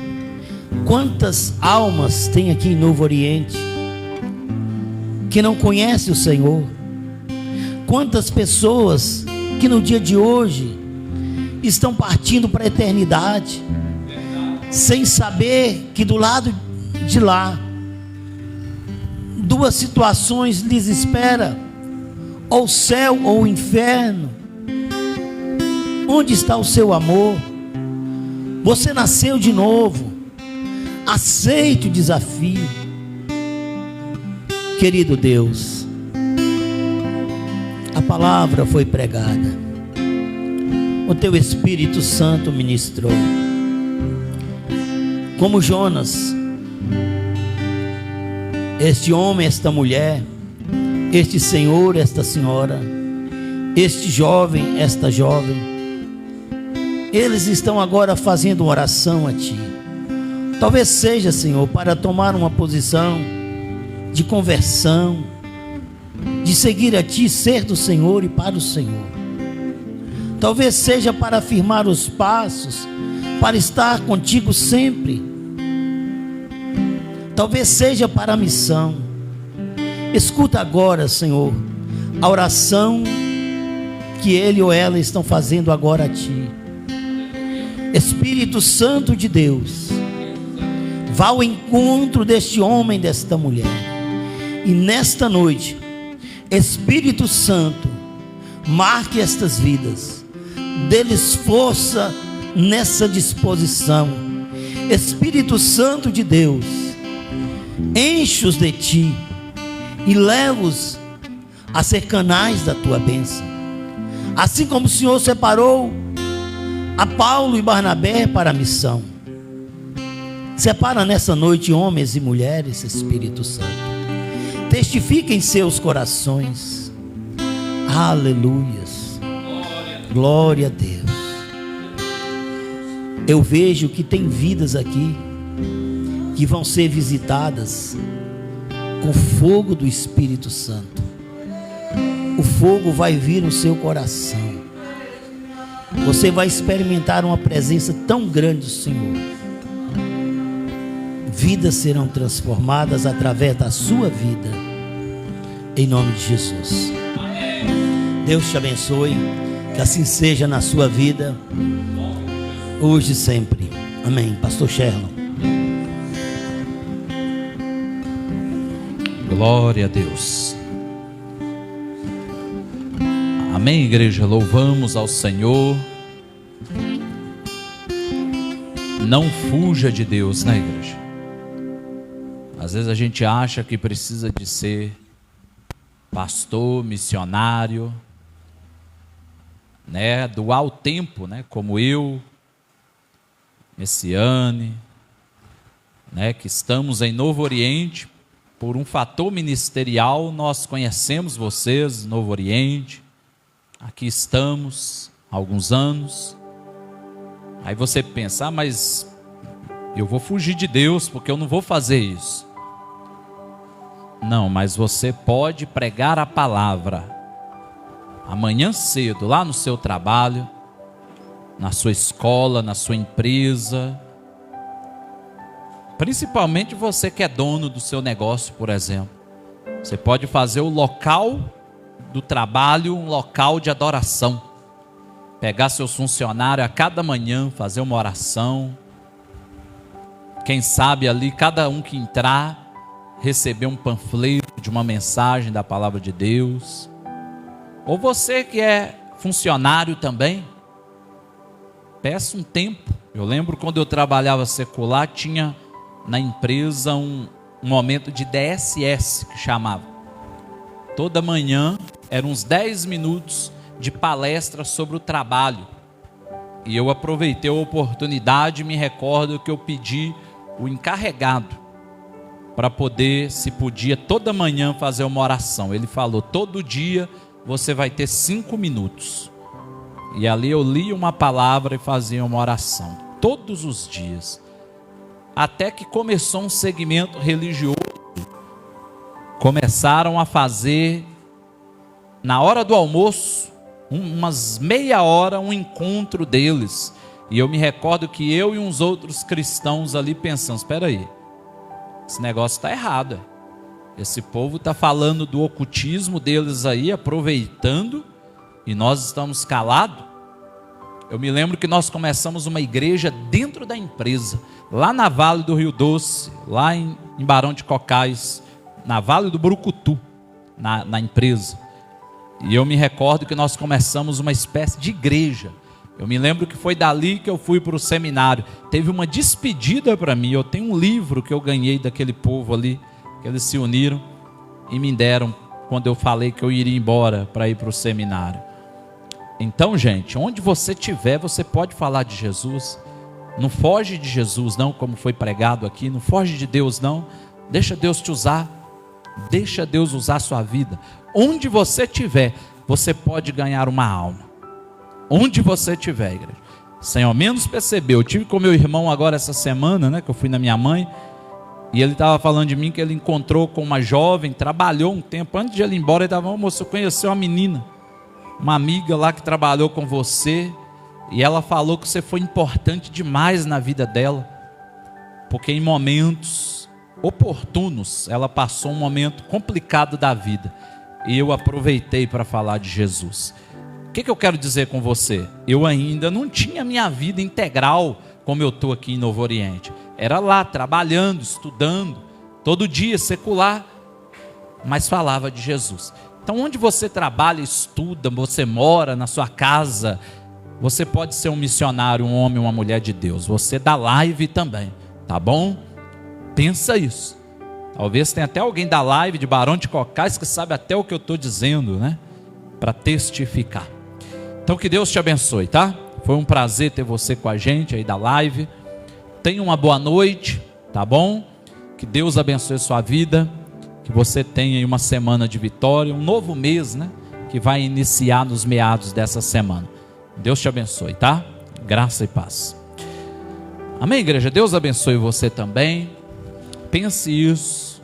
Speaker 3: Quantas almas tem aqui em Novo Oriente que não conhece o Senhor? Quantas pessoas que no dia de hoje estão partindo para a eternidade, sem saber que do lado de lá, duas situações lhes espera: ou o céu ou o inferno. Onde está o seu amor? Você nasceu de novo. Aceite o desafio. Querido Deus, a palavra foi pregada, o teu Espírito Santo ministrou. Como Jonas, este homem, esta mulher, este senhor, esta senhora, este jovem, esta jovem, eles estão agora fazendo uma oração a Ti. Talvez seja, Senhor, para tomar uma posição de conversão, de seguir a Ti, ser do Senhor e para o Senhor. Talvez seja para afirmar os passos, para estar contigo sempre. Talvez seja para a missão. Escuta agora, Senhor, a oração que ele ou ela estão fazendo agora a Ti. Espírito Santo de Deus, vá ao encontro deste homem, desta mulher. E nesta noite, Espírito Santo, marque estas vidas, dê-lhes força nessa disposição. Espírito Santo de Deus, enche-os de Ti e leva-os a ser canais da Tua bênção. Assim como o Senhor separou a Paulo e Barnabé para a missão, separa nessa noite homens e mulheres, Espírito Santo. Testifica em seus corações. Aleluias. Glória a Deus. Eu vejo que tem vidas aqui que vão ser visitadas com fogo do Espírito Santo. O fogo vai vir no seu coração. Você vai experimentar uma presença tão grande do Senhor. Vidas serão transformadas através da sua vida, em nome de Jesus. Deus te abençoe, que assim seja na sua vida, hoje e sempre. Amém. Pastor Sherlon.
Speaker 1: Glória a Deus. Amém, igreja. Louvamos ao Senhor. Não fuja de Deus, né, igreja? Às vezes a gente acha que precisa de ser pastor, missionário, né, doar o tempo, né, como eu, Messiane, né, que estamos em Novo Oriente. Por um fator ministerial, nós conhecemos vocês, Novo Oriente. Aqui estamos há alguns anos. Aí você pensa, mas eu vou fugir de Deus porque eu não vou fazer isso. Não, mas você pode pregar a palavra amanhã cedo, lá no seu trabalho, na sua escola, na sua empresa. Principalmente você que é dono do seu negócio, por exemplo. Você pode fazer o local do trabalho um local de adoração. Pegar seus funcionários a cada manhã, fazer uma oração. Quem sabe ali, cada um que entrar, receber um panfleto de uma mensagem da palavra de Deus. Ou você que é funcionário também, peça um tempo. Eu lembro quando eu trabalhava secular, tinha na empresa um momento de DSS, que chamava. Toda manhã, eram uns 10 minutos de palestra sobre o trabalho. E eu aproveitei a oportunidade, me recordo que eu pedi o encarregado para poder, se podia, toda manhã fazer uma oração. Ele falou, todo dia você vai ter 5 minutos. E ali eu li uma palavra e fazia uma oração, todos os dias. Até que começou um segmento religioso. Começaram a fazer, na hora do almoço, umas meia hora, um encontro deles. E eu me recordo que eu e uns outros cristãos ali pensamos, espera aí, esse negócio está errado. Esse povo está falando do ocultismo deles aí, aproveitando, e nós estamos calados. Eu me lembro que nós começamos uma igreja dentro da empresa, lá na Vale do Rio Doce, lá em Barão de Cocais, na Vale do Brucutu, na empresa. E eu me recordo que nós começamos uma espécie de igreja. Eu me lembro que foi dali que eu fui para o seminário. Teve uma despedida para mim. Eu tenho um livro que eu ganhei daquele povo ali, que eles se uniram e me deram quando eu falei que eu iria embora para ir para o seminário. Então, gente, onde você estiver, você pode falar de Jesus. Não foge de Jesus não, como foi pregado aqui. Não foge de Deus não. Deixa Deus te usar. Deixa Deus usar a sua vida. Onde você estiver, você pode ganhar uma alma. Onde você estiver, igreja. Sem ao menos perceber. Eu tive com meu irmão agora essa semana, né, que eu fui na minha mãe. E ele estava falando de mim que ele encontrou com uma jovem, trabalhou um tempo. Antes de ele ir embora, ele estava, moço, eu conheci uma menina, uma amiga lá que trabalhou com você. E ela falou que você foi importante demais na vida dela. Porque em momentos oportunos, ela passou um momento complicado da vida. E eu aproveitei para falar de Jesus. O que eu quero dizer com você? Eu ainda não tinha minha vida integral como eu estou aqui em Novo Oriente. Era lá, trabalhando, estudando, todo dia, secular, mas falava de Jesus. Então, onde você trabalha, estuda, você mora, na sua casa, você pode ser um missionário, um homem, uma mulher de Deus. Você dá live também, tá bom? Pensa isso. Talvez tenha até alguém da live de Barão de Cocais que sabe até o que eu estou dizendo, né? Para testificar. Então que Deus te abençoe, tá? Foi um prazer ter você com a gente aí da live. Tenha uma boa noite, tá bom? Que Deus abençoe sua vida. Que você tenha aí uma semana de vitória, um novo mês, né? Que vai iniciar nos meados dessa semana. Deus te abençoe, tá? Graça e paz. Amém, igreja? Deus abençoe você também. Pense isso.